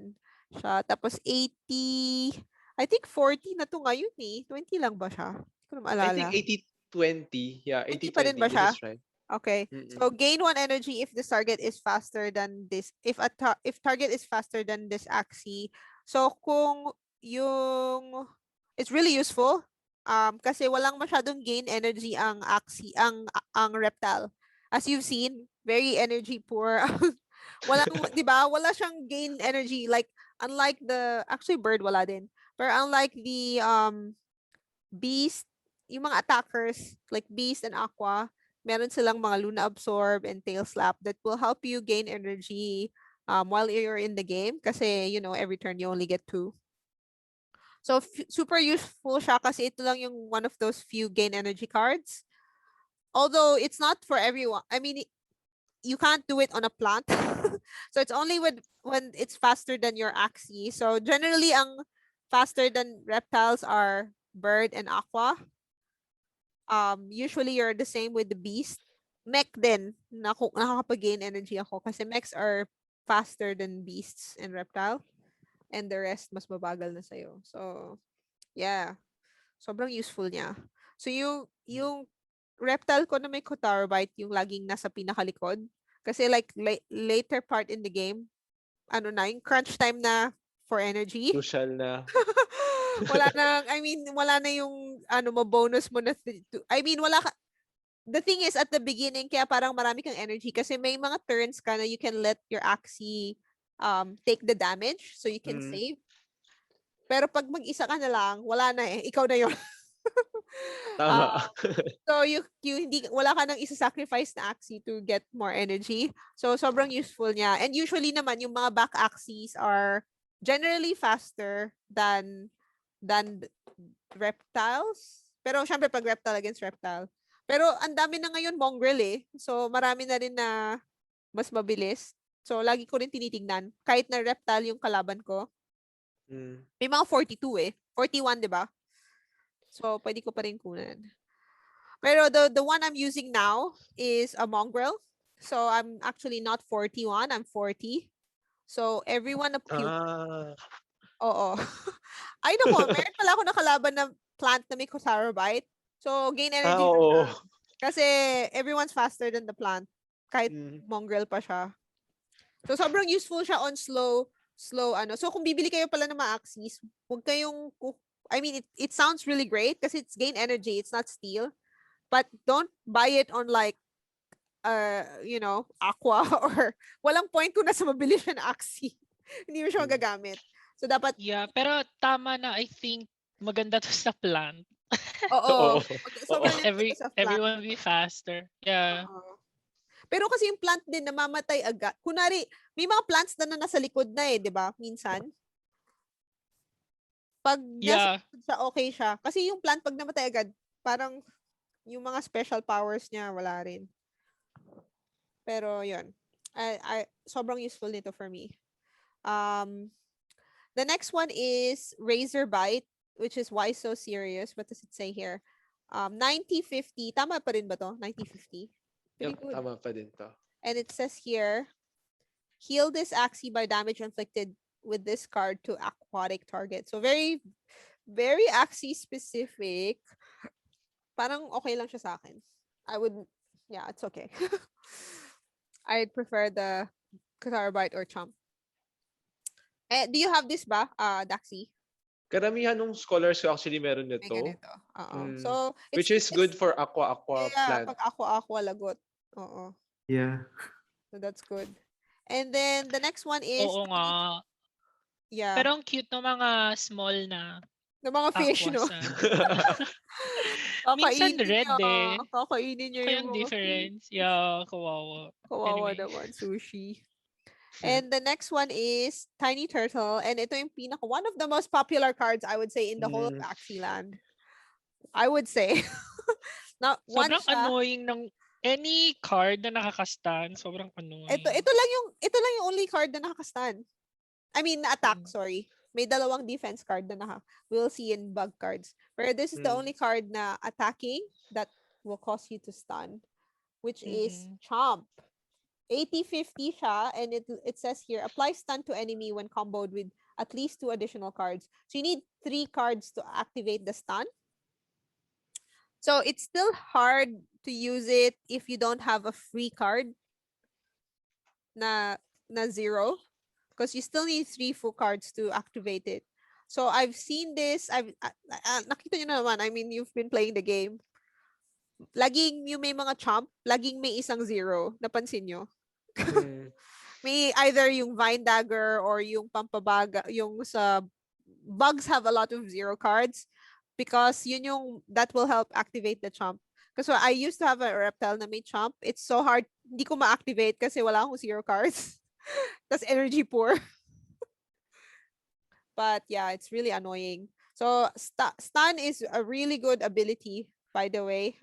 siya. Tapos 80, I think 40 na to ngayon 20 lang ba siya? Hindi ko na maalala. I think 80-20. Yeah, 80 pa rin ba siya? Right. Okay. So gain 1 energy if the target is faster than this. If target is faster than this Axie. So kung it's really useful kasi walang masyadong gain energy ang Axie, ang reptile. As you've seen, very energy poor. Walang, 'di ba? Wala siyang gain energy like unlike the actually bird wala din. But unlike the beast, yung mga attackers like beast and aqua, meron silang mga Luna Absorb and Tail Slap that will help you gain energy while you're in the game kasi every turn you only get 2. So super useful siya kasi ito lang yung one of those few gain energy cards. Although it's not for everyone. I mean, you can't do it on a plant. So it's only when it's faster than your Axie. So generally ang faster than reptiles are bird and aqua. Usually you're the same with the beast. Mech din, nakakapag-gain energy ako kasi mechs are faster than beasts and reptile. And the rest, mas mabagal na sa'yo. So, yeah. Sobrang useful niya. So, yung reptile ko na may Kotaro Bite, yung laging nasa pinakalikod. Kasi like, later part in the game, yung crunch time na for energy. Crucial na. Wala na yung bonus mo na the thing is at the beginning kaya parang marami kang energy kasi may mga turns ka na you can let your Axie take the damage so you can save. Pero pag mag-isa ka na lang, wala na ikaw na 'yon. Tama. So wala ka nang isa-sacrifice na Axie to get more energy. So sobrang useful niya. And usually naman yung mga back Axies are generally faster than reptiles. Pero syempre pag reptile against reptile. Pero ang dami na ngayon mongrel So marami na rin na mas mabilis. So lagi ko rin tinitingnan. Kahit na reptile yung kalaban ko. May mga 42 41, di ba? So pwede ko pa rin kunan. Pero the one I'm using now is a mongrel. So I'm actually not 41, I'm 40. So everyone na Oo. Ay nako, meron pala ako nakalaban na plant na may Kotaro Bite. So gain energy na siya. Kasi everyone's faster than the plant. Kahit mongrel pa siya. So sobrang useful siya on slow So kung bibili kayo pala ng mga Axies, huwag kayong it sounds really great kasi it's gain energy, it's not steal. But don't buy it on like aqua or walang point kung nasa mabilis siya na Axie. Hindi mo siya magagamit. So dapat pero tama na, I think maganda to sa plant. Oo. Everyone will be faster. Yeah. Pero kasi yung plant din namamatay agad. Kunari, may mga plants na nasa likod na 'di ba? Minsan. Pag nasa likod siya, okay siya. Kasi yung plant pag namatay agad, parang yung mga special powers niya wala rin. Pero yun. Sobrang useful nito for me. The next one is Razer Bite, which is why so serious. What does it say here? 90-50. Tama pa rin ba to? 90-50? Yep, tama pa din to. And it says here, heal this Axie by damage inflicted with this card to aquatic target. So very, very Axie specific. Parang okay lang siya sa akin. It's okay. I'd prefer the Kotaro Bite or Chomp. Do you have this ba, Daxie? Karamihan ng scholars ko actually meron nito. May ganito. So, which is good for aqua plant. Pag aqua lagot. Oo. Yeah. So that's good. And then the next one is Oo nga. Yeah. Pero ang cute ng mga small na ng mga fish, no? Minsan red Kakainin niya yung difference. Yeah, kawawa. Kawawa naman, sushi. And the next one is Tiny Turtle. And ito yung one of the most popular cards, I would say, in the whole of Axie land. I would say. Now, sobrang annoying ng any card na nakakastan. Sobrang annoying. Ito lang yung only card na nakakastan. I mean, attack, sorry. May dalawang defense card na we'll see in bug cards. But this is the only card na attacking that will cause you to stun, which is Chomp. 80-50 siya, and it says here, apply stun to enemy when comboed with at least 2 additional cards. So you need 3 cards to activate the stun. So it's still hard to use it if you don't have a free card na 0. Because you still need 3 full cards to activate it. So I've seen this. Nakita nyo na naman. I mean, you've been playing the game. laging yung may mga chomp, laging may isang 0. Napansin nyo? May either yung Vine Dagger or yung Pampabaga, yung sa bugs have a lot of 0 cards because yun yung that will help activate the chomp. Kasi I used to have a Reptile na may chomp. It's so hard, hindi ko ma-activate kasi wala akong 0 cards. That's energy poor. But yeah, it's really annoying. So stun is a really good ability, by the way.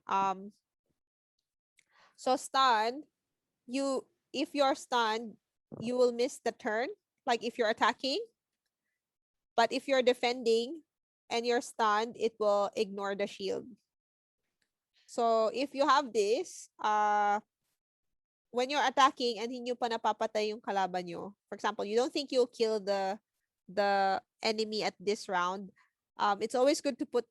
So stun, if you're stunned, you will miss the turn. Like if you're attacking. But if you're defending and you're stunned, it will ignore the shield. So if you have this, when you're attacking and hindi nyo pa napapatay yung kalaban nyo, for example, you don't think you'll kill the enemy at this round, it's always good to put,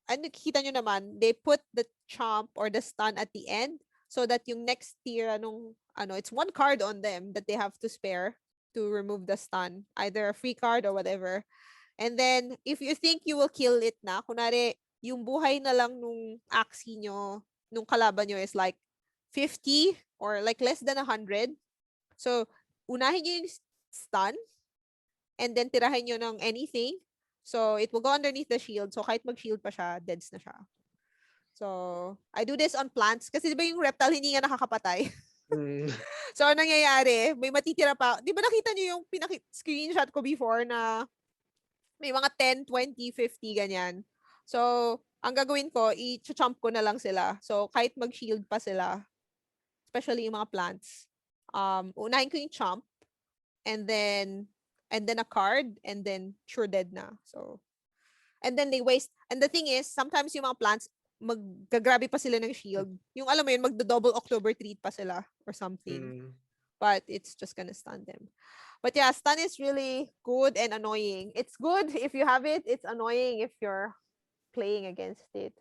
and nakikita nyo naman, they put the chomp or the stun at the end so that yung next tier, it's 1 card on them that they have to spare to remove the stun, either a free card or whatever. And then, if you think you will kill it na, kunwari, yung buhay na lang nung Axie nyo, nung kalaban nyo is like 50 or like less than 100. So, unahin nyo yung stun and then tirahin nyo ng anything. So, it will go underneath the shield. So, kahit mag-shield pa siya, deads na siya. So, I do this on plants. Kasi di ba yung Reptile hindi nga nakakapatay? So, anong nangyayari? May matitira pa. Di ba nakita nyo yung screenshot ko before na may mga 10, 20, 50, ganyan. So, ang gagawin ko, i-chomp ko na lang sila. So, kahit mag-shield pa sila, especially yung mga plants, unahin ko yung chomp, and then a card, and then sure dead na. So, and then they waste. And the thing is, sometimes yung mga plants, maggagrabe pa sila ng shield. Yung alam mo yun, magdo-double October treat pa sila or something. But it's just gonna stun them. But yeah, stun is really good and annoying. It's good if you have it. It's annoying if you're playing against it.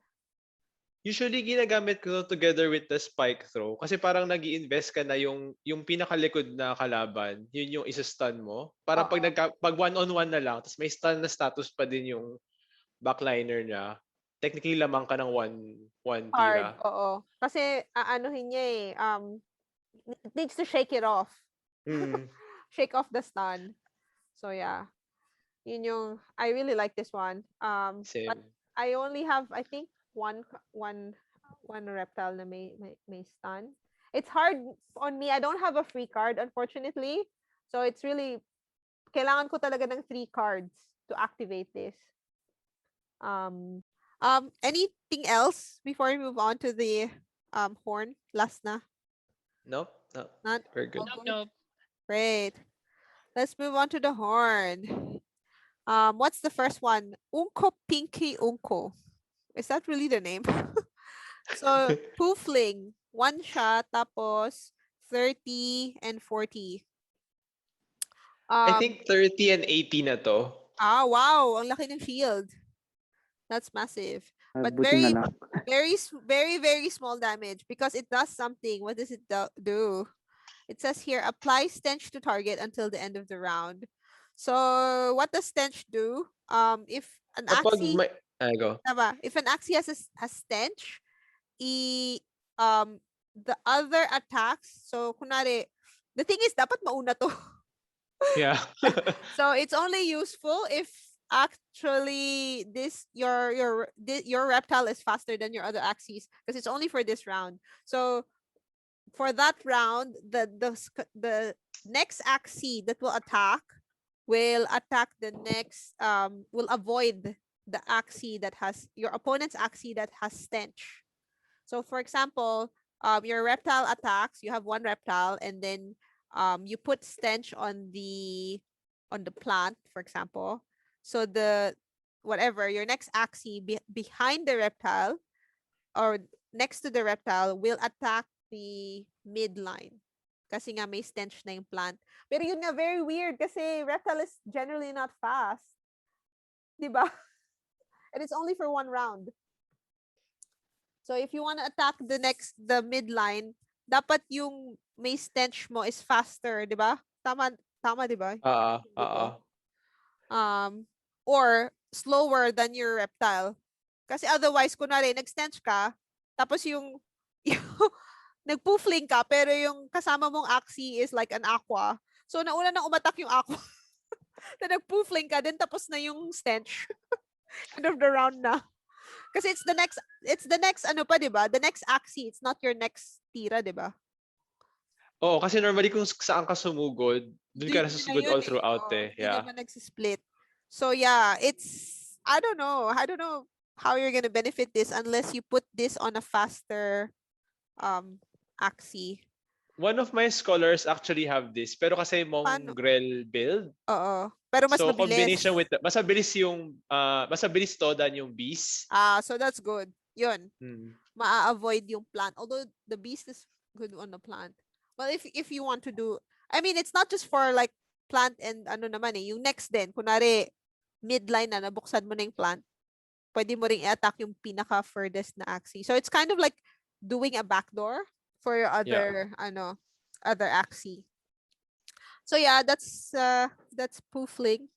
Usually, ginagamit ko together with the spike throw. Kasi parang nag-i-invest ka na yung pinakalikod na kalaban. Yun yung isa-stun mo. Parang pag one-on-one na lang, tapos may stun na status pa din yung backliner niya, technically lamang ka ng one tira. Hard, oo. Kasi, aanuhin niya it needs to shake it off. Shake off the stun. So yeah. Yun yung, I really like this one. Same. But I only have, I think, one Reptile na may stun. It's hard on me. I don't have a free card, unfortunately. So it's really, kailangan ko talaga ng 3 cards to activate this. Anything else before we move on to the horn? Last na? Nope. Not? Very good. Nope. Great. Let's move on to the horn. What's the first one? Unko Pinky Unko. Is that really the name? So, Poofling. 1 shot, tapos 30 and 40. I think 30 and 80 na to. Wow. Ang laki ng shield. That's massive. But very, very, very small damage because it does something. What does it do? It says here, apply stench to target until the end of the round. So, what does stench do? If an Axie, if an Axie has a stench, the other attacks, so kunwari, the thing is, dapat mauna to. Yeah. So, it's only useful if actually your Reptile is faster than your other Axies because it's only for this round. So, for that round, the next Axie that will attack the next, will avoid the Axie that has, your opponent's Axie that has stench. So for example, your Reptile attacks, you have 1 Reptile, and then you put stench on the plant, for example. So your next Axie behind the Reptile or next to the Reptile will attack the midline. Kasi nga may stench na yung plant. Pero yun nga, very weird kasi Reptile is generally not fast. Diba? And it's only for 1 round. So if you want to attack the midline, dapat yung may stench mo is faster, diba? Tama, diba? Or slower than your Reptile. Kasi otherwise, kunwari, nag-stench ka, Tapos yung nagpoofling ka, pero yung kasama mong Axie is like an aqua. So, nauna nang umatak yung aqua. na nagpoofling ka, then tapos na yung stench. End of the round na. Kasi it's the next ano pa, 'di ba? The next Axie, it's not your next tira, 'di ba? Oo, kasi normally kung saan ka sumugod, dun ka Yun na nasusugod yun all eh. throughout Oo, eh. hindi Yeah. naman nagsisplit. So yeah, I don't know how you're gonna benefit this unless you put this on a faster Axie. One of my scholars actually have this, pero kasi Paano? mongrel build. Oo. Pero mas So mabilis. combination with mas mabilis to than yung beast. So that's good. Yun. Ma-avoid yung plant. Although the beast is good on the plant. Well, if you want to do, I mean, it's not just for like plant and ano naman eh, yung next din, kunwari midline na nabuksan mo na yung plant, pwede mo ring i-attack yung pinaka furthest na Axie. So it's kind of like doing a backdoor for your other other Axie. So yeah, that's poofling,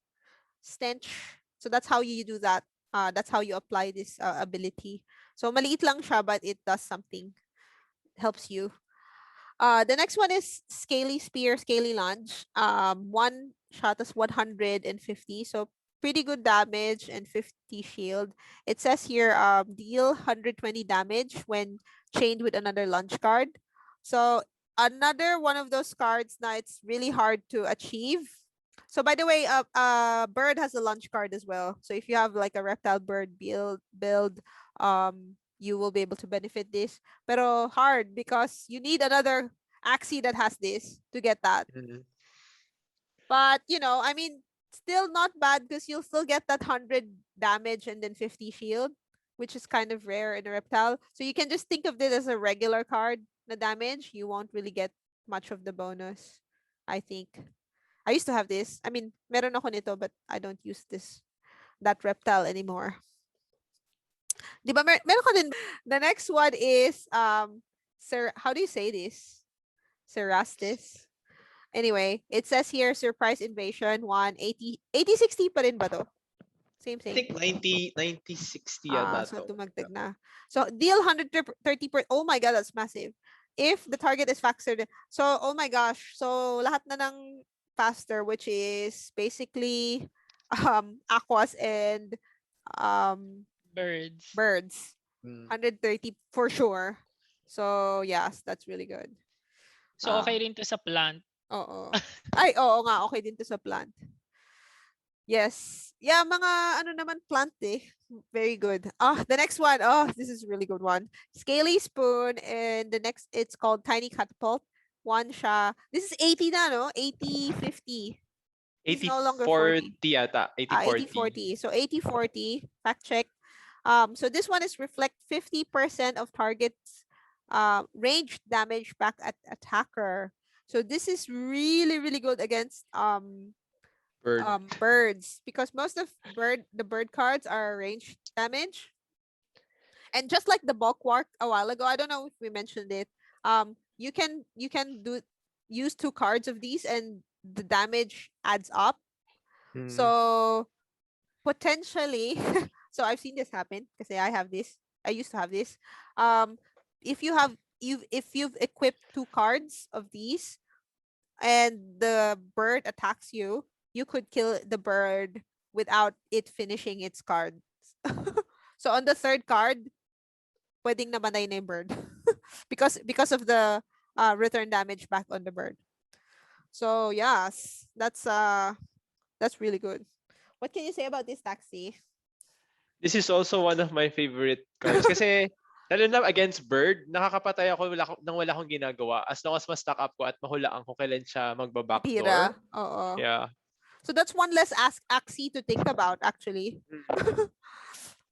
stench. So that's how you do that. That's how you apply this ability. So maliit lang siya, but it does something. Helps you. The next one is Scaly Spear, Scaly Lunge. One shot is 150, so pretty good damage and 50 shield. It says here, deal 120 damage when chained with another lunge card. So another one of those cards now it's really hard to achieve. So by the way, bird has a lunge card as well. So if you have like a reptile bird build, you will be able to benefit this. Pero hard because you need another Axie that has this to get that. But I mean, still not bad because you'll still get that 100 damage and then 50 shield, which is kind of rare in a reptile. So you can just think of this as a regular card na damage. You won't really get much of the bonus, I think. I used to have this. I mean, meron ako nito, but I don't use that reptile anymore. Di ba meron ka din. The next one is how do you say this? Cerastus. Anyway, it says here surprise invasion 80-60 pa rin ba to? Same. I think 90-60 yata so to. tumagdag na. So deal 130 per. Oh my god, that's massive. If the target is faster, so oh my gosh, so lahat na ng faster, which is basically aquas and birds. 130 for sure. So yes, that's really good. So okay rin to sa plant. Oo. Ay, oo nga, okay din to sa plant. Yes. Yeah, mga ano naman plant eh. Very good. The next one. This is a really good one. Scaly Spoon, and the next it's called Tiny Catapult. One siya. This is 80 na, no? 80-50. 80 no longer 40 yata. 80-40. So 80-40. Fact check. So this one is reflect 50% of target's ranged damage back at attacker. So this is really, really good against birds because most of the bird cards are ranged damage. And just like the bulwark a while ago, I don't know if we mentioned it. You can use 2 cards of these and the damage adds up. So potentially, so I've seen this happen because I have this. I used to have this. If you've equipped 2 cards of these and the bird attacks you, you could kill the bird without it finishing its cards. So on the 3rd card, pwedeng namatay na yung bird because of the return damage back on the bird. So yes, that's really good. What can you say about this, Taxi? This is also one of my favorite cards kasi lalo na against bird, nakakapatay ako nang wala akong ginagawa as long as ma-stack up ko at mahulaan ko kailan siya magba-backdoor. Oo. Yeah. So that's one less Axie to think about actually.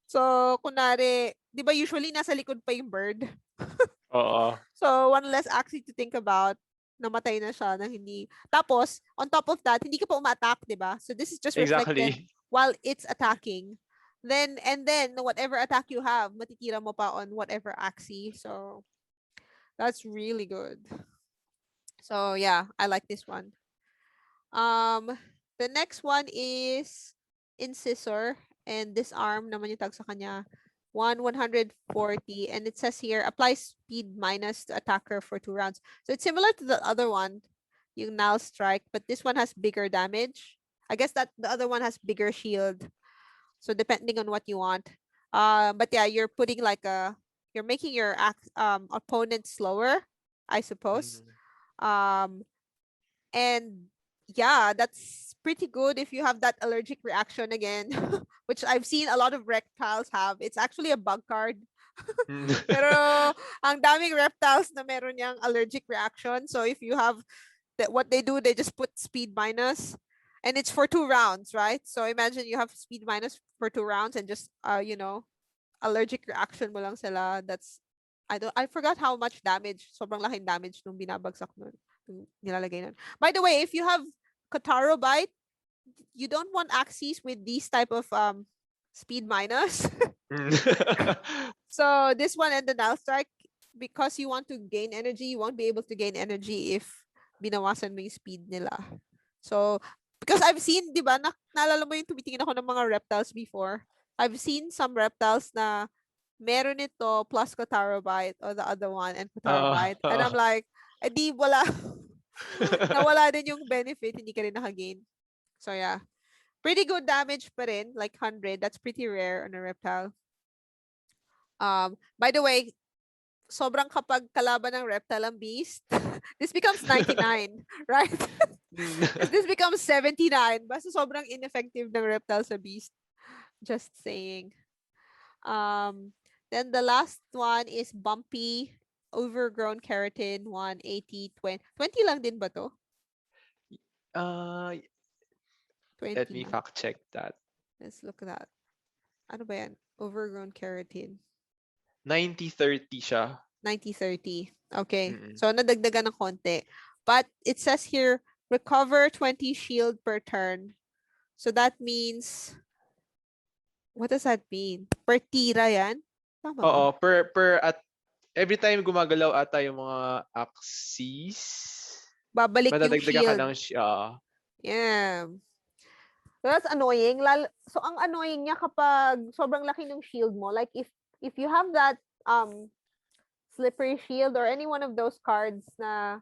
So kunwari, 'di ba usually nasa likod pa yung bird? Oo. So one less Axie to think about. Namatay na siya nang hindi. Tapos, on top of that, hindi ka pa uma-attack, 'di ba? So this is just reflected while it's attacking. Then whatever attack you have, matitira mo pa on whatever Axie. So that's really good. So yeah, I like this one. The next one is Incisor, and this arm naman yung tag sa kanya. 140, and it says here, apply speed minus to attacker for 2 rounds. So it's similar to the other one, yung Null Strike, but this one has bigger damage. I guess that the other one has bigger shield. So depending on what you want. But yeah, you're putting like you're making your opponent slower, I suppose. And yeah, that's pretty good if you have that allergic reaction again, which I've seen a lot of reptiles have. It's actually a bug card. Pero ang daming reptiles na meron niyang allergic reaction. So if you have what they do, they just put speed minus, and it's for 2 rounds, right? So imagine you have speed minus for 2 rounds and just allergic reaction mo lang sila. That's I forgot how much damage. Sobrang laking damage nung binabagsak nun. Nilalagay nun. By the way, if you have Kotaro Bite, you don't want Axies with these type of speed minus. So this one and the Null Strike, because you want to gain energy, you won't be able to gain energy if binawasan mo yung speed nila. So, because I've seen, di ba, naalala mo yung tumitingin ako ng mga reptiles before. I've seen some reptiles na meron ito plus Kotaro Bite or the other one and Kotaro Bite. And I'm like, di wala. Nawala din yung benefit, hindi ka rin nakagain. So yeah. Pretty good damage pa rin, like 100. That's pretty rare on a reptile. By the way, sobrang kapag kalaban ng reptile ang beast, this becomes 99, right? This becomes 79. Basta sobrang ineffective ng reptile sa beast. Just saying. Then the last one is Bumpy Overgrown Keratin 180 20. 20 lang din ba to? 20 let me fact check that. Let's look at that. Ano ba yan? Overgrown Keratin. 90-30 siya. 90-30. Okay. So, nadagdagan ng konti. But it says here, recover 20 shield per turn. So, that means, what does that mean? Per tira yan? Tama Oo, ba? at every time gumagalaw ata yung mga Axies, babalik yung shield. Ng yeah. So, that's annoying. So, ang annoying niya kapag sobrang laki ng shield mo, like if you have that slippery shield or any one of those cards na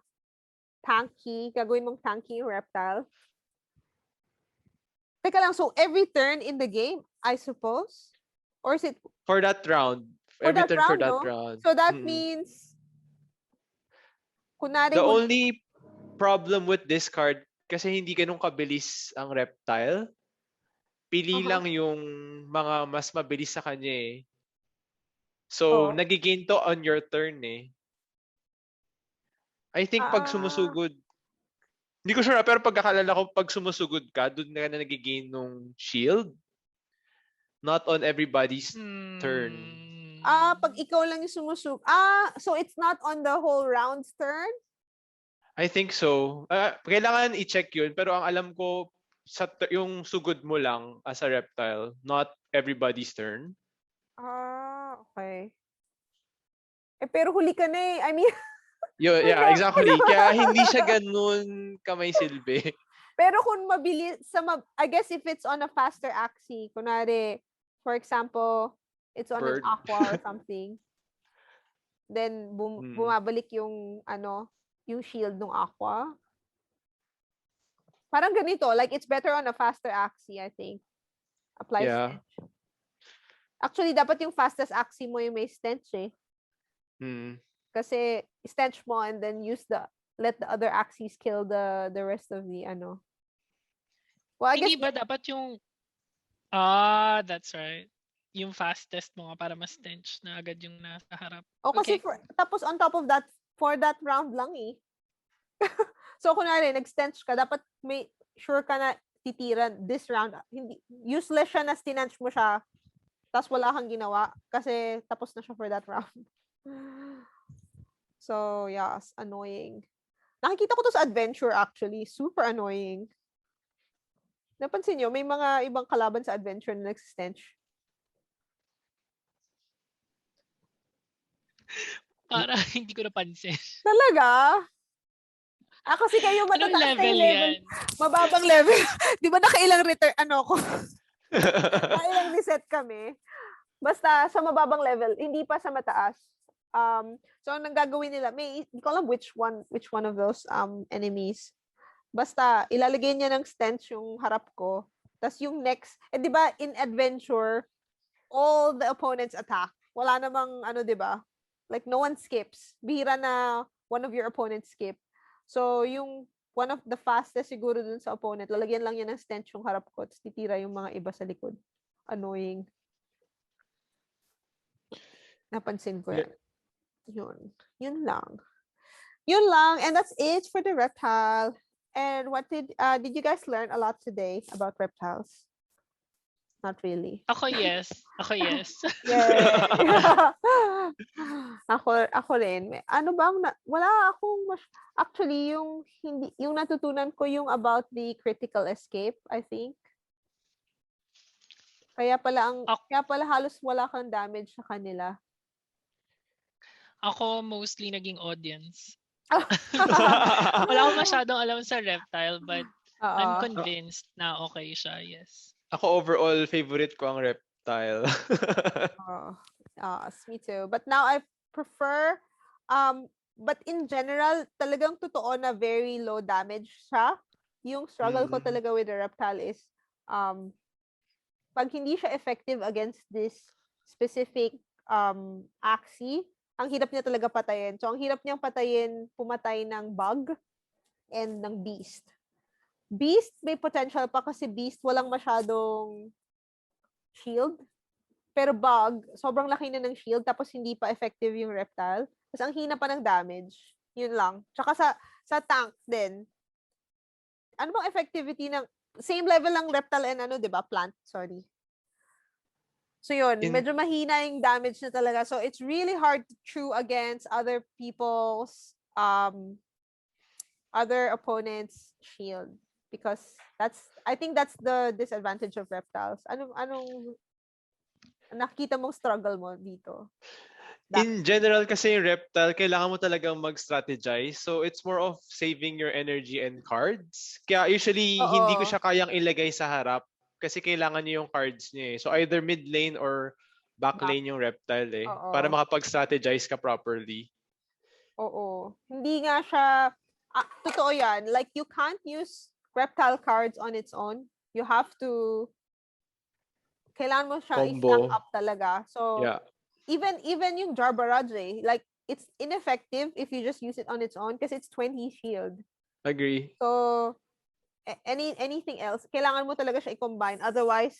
tanky, gagawin mong tanky yung reptile. Teka lang, so every turn in the game, I suppose? Or is it? For that round. Every turn for that round. So that means, kunwari, the only problem with this card, kasi hindi ganun kabilis ang reptile, pili lang yung mga mas mabilis sa kanya eh. So, nagigain to on your turn eh. I think pag sumusugod, hindi ko sure pero pagkakalala ko, pag sumusugod ka, doon na nagigain nung shield. Not on everybody's turn. Pag ikaw lang yung sumusugod. So it's not on the whole round's turn? I think so. Kailangan i-check yun. Pero ang alam ko, yung sugod mo lang as a reptile, not everybody's turn. Okay. Pero huli ka na eh. I mean... yeah, exactly. Kaya hindi siya ganun kamay silbi. Pero kung mabilis, I guess if it's on a faster Axie, kunwari, for example, it's on an aqua or something, then bumabalik yung yung shield ng aqua. Parang ganito, like it's better on a faster Axie, I think. Apply stench. Actually, dapat yung fastest Axie mo yung may stench eh. Kasi stench mo and then let the other Axies kill the rest of the Well, I guess hindi ba dapat yung that's right. Yung fastest mo para mas stench na agad yung nasa harap. Kasi tapos on top of that, for that round lang eh. So, kunwari, nag-stench ka, dapat may sure ka na titira this round. Hindi, useless siya na stinench mo siya, tapos wala kang ginawa kasi tapos na siya for that round. So, yes, annoying. Nakikita ko to sa Adventure actually. Super annoying. Napansin nyo, may mga ibang kalaban sa Adventure na nag-stench. Para hindi ko napansin. Talaga? Kasi kayo matataas level na level. yan? Mababang level. Di ba nakailang return, ko? Nakailang reset kami. Basta sa mababang level, hindi pa sa mataas. So ang gagawin nila, hindi ko alam which one of those enemies. Basta ilalagay niya ng stance yung harap ko. Tapos yung next, di ba in adventure, all the opponents attack. Wala namang di ba? Like no one skips. Bihira na one of your opponents skip. So yung one of the fastest siguro dun sa opponent, lalagyan lang niya ng stance yung harap ko, tapos titira yung mga iba sa likod. Annoying. Napansin ko yan. Yun lang. And that's it for the reptile. And what did you guys learn a lot today about reptiles? Not really. Ako yes. Yeah. ako rin. Ano bang wala akong actually yung natutunan ko yung about the critical escape, I think. Kaya pala halos wala kang damage sa kanila. Ako mostly naging audience. Wala akong masyadong alam sa reptile, but I'm convinced na okay siya, yes. Ako overall, favorite ko ang reptile. Me too. But now I prefer, but in general, talagang totoo na very low damage siya. Yung struggle ko talaga with the reptile is, pag hindi siya effective against this specific Axie, ang hirap niya talaga patayin. So, ang hirap niyang pumatay ng bug and ng beast. Beast, may potential pa kasi beast, walang masyadong shield. Pero bug, sobrang laki na ng shield, tapos hindi pa effective yung reptile. Tapos ang hina pa ng damage. Yun lang. Tsaka sa tank din. Ano bang effectivity ng, same level ng reptile and diba? Plant, sorry. So yun, medyo mahina yung damage na talaga. So it's really hard to chew against other people's, other opponents' shield. Because I think that's the disadvantage of reptiles. Anong nakita mong struggle mo dito? In general kasi yung reptile, kailangan mo talagang mag-strategize. So it's more of saving your energy and cards. Kaya usually, hindi ko siya kayang ilagay sa harap kasi kailangan niya yung cards niya eh. So either mid lane or back lane yung reptile eh. Para makapag-strategize ka properly. Oo. Hindi nga siya, totoo yan. Like you can't use reptile cards on its own. You have to, kailangan mo siya i-stack up talaga. So, yeah. Even yung Jar Barrage, like, it's ineffective if you just use it on its own because it's 20 shield. Agree. So, anything else, kailangan mo talaga siya i-combine. Otherwise,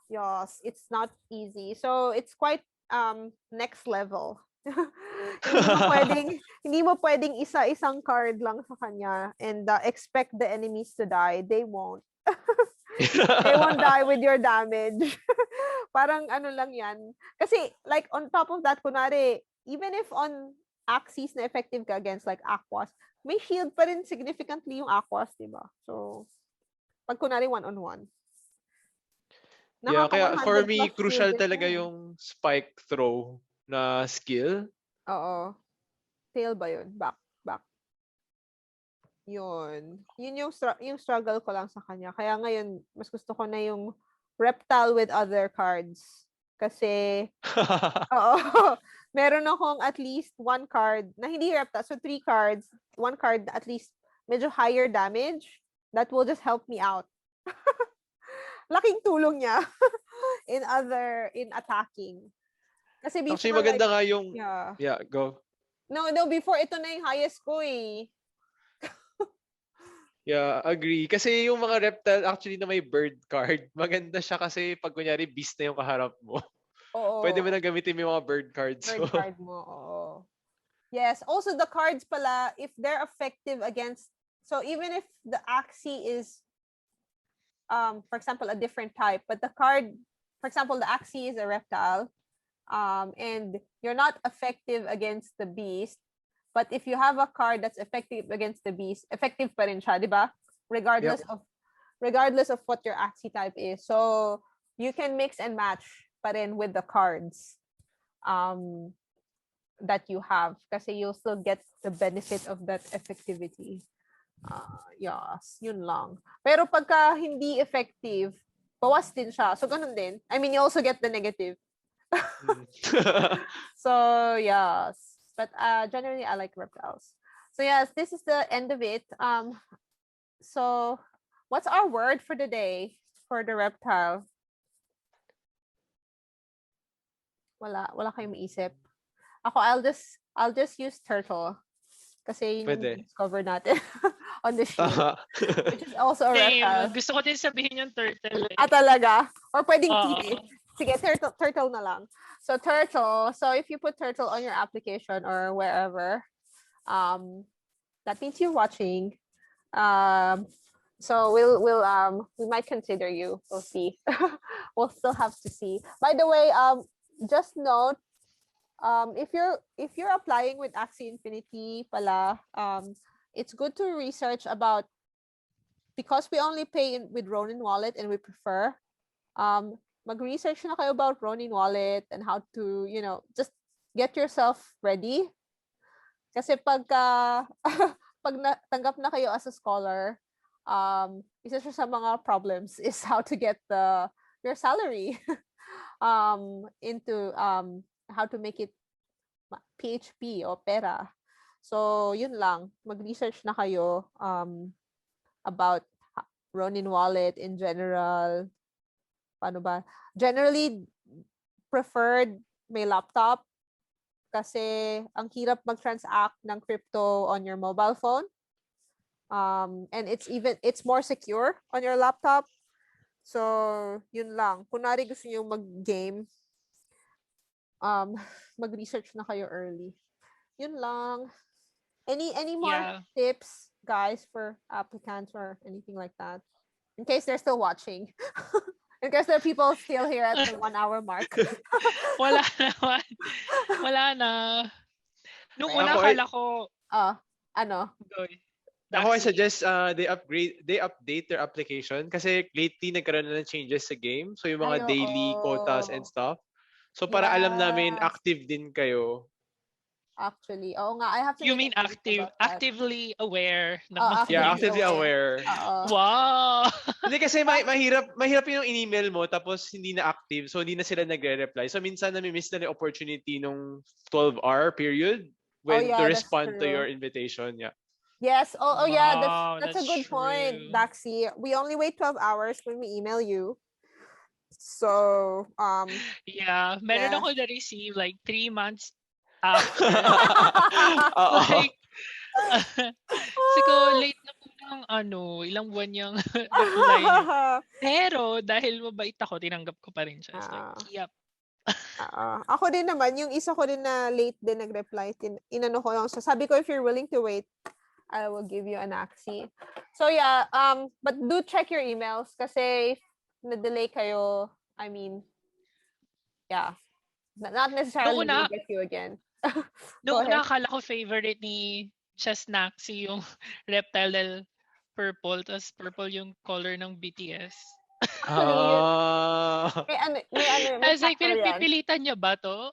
yes, it's not easy. So, it's quite next level. hindi mo pwedeng isa-isang card lang sa kanya and expect the enemies to die. They won't. They won't die with your damage. Parang lang yan. Kasi, like, on top of that, kunwari, even if on Axies na effective ka against, like, Aquas, may shield pa rin significantly yung Aquas, diba? So, pag kunwari, one-on-one. Yeah, kaya for me, crucial talaga yung spike throw na skill. Oo. Tail ba yun? Back. Yun. Yun yung struggle ko lang sa kanya. Kaya ngayon, mas gusto ko na yung reptile with other cards. Kasi, meron akong at least one card na hindi reptile. So, 3 cards. One card at least medyo higher damage that will just help me out. Laking tulong niya in attacking. Kasi before, actually, maganda nga yung... Yeah, go. No, before, ito na yung highest ko eh. Yeah, agree. Kasi yung mga reptile actually na may bird card, maganda siya kasi pag kunyari beast na yung kaharap mo. Oo. Pwede mo na gamitin yung mga bird cards. Bird card mo, oo. Yes, also the cards pala, if they're effective against, so even if the Axie is, for example, a different type, but the card, for example, the Axie is a reptile, and you're not effective against the beast, but if you have a card that's effective against the beast, effective pa rin siya, di ba? Regardless of what your Axie type is. So, you can mix and match pa rin with the cards that you have kasi you'll still get the benefit of that effectivity. Yes, yun lang. Pero pagka hindi effective, bawas din siya. So, ganun din. I mean, you also get the negative. So yes, but generally I like reptiles. So yes, this is the end of it. So what's our word for the day for the reptile? Wala kayong maisip. Ako, I'll just use turtle. Kasi yun yung discover natin on the shield. Which is also a reptile. Gusto ko din sabihin yung turtle. Talaga? Or pwedeng kiwi. Sige, turtle na lang. So turtle, so if you put turtle on your application or wherever, that means you're watching. So we might consider you. We'll see. We'll still have to see. By the way, just note, if you're applying with Axie Infinity pala, it's good to research about, because we only pay with Ronin Wallet and we prefer, mag-research na kayo about Ronin Wallet and how to, just get yourself ready. Kasi pag tanggap na kayo as a scholar, isa sa mga problems is how to get your salary into how to make it PHP o pera. So, yun lang. Mag-research na kayo about Ronin Wallet in general. Paano ba? Generally, preferred may laptop kasi ang hirap mag-transact ng crypto on your mobile phone. And it's more secure on your laptop. So, yun lang. Kunwari gusto niyo mag-game, mag-research na kayo early. Yun lang. Any more tips, guys, for applicants or anything like that? In case they're still watching. In case there are people still here at the 1 hour mark. Wala naman. Wala na. Nung una akala ko... ano? Ako, I suggest they update their application kasi lately nagkaroon na ng changes sa game. So yung mga daily quotas and stuff. So para alam namin active din kayo. Actually, oo nga. I have to. You mean actively aware? Actively aware. Wow. Hindi kasi mahirap yung email mo tapos hindi na active, so hindi na sila nagre-reply. So minsan nami-miss na yung opportunity nung 12-hour period when to respond to your invitation. Yeah. Yes. Yeah. That's a good point, Daxi. We only wait 12 hours when we email you. So, yeah, meron ako na-receive like 3 months after. Like, siguro late na po ng ilang buwan yung reply niya. Pero dahil mabait ako, tinanggap ko pa rin siya. Like, yep. Ako din naman, yung isa ko din na late din nag-reply, inano ko lang siya. Sabi ko, if you're willing to wait, I will give you an Axie. So yeah, but do check your emails kasi if na-delay kayo, I mean, yeah, not necessarily will get you again. Noong nakakala ko favorite ni Chesnaxi yung Reptile del purple, tas purple yung color ng BTS. May I was like, pinagpipilitan niya ba to?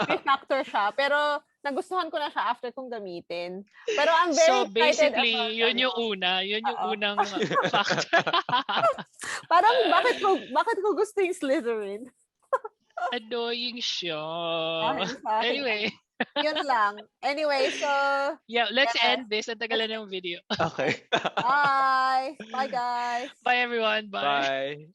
May factor siya, pero nagustuhan ko na siya after kong gamitin. Pero I'm very excited. So basically, yun yung una. Yun yung unang factor. Parang bakit ko gusto yung Slytherin? Annoying siya. Anyway. Yun lang. Anyway, so... Yeah, let's end this. Ang tagal na ng video. Okay. Bye. Bye, guys. Bye, everyone. Bye. Bye.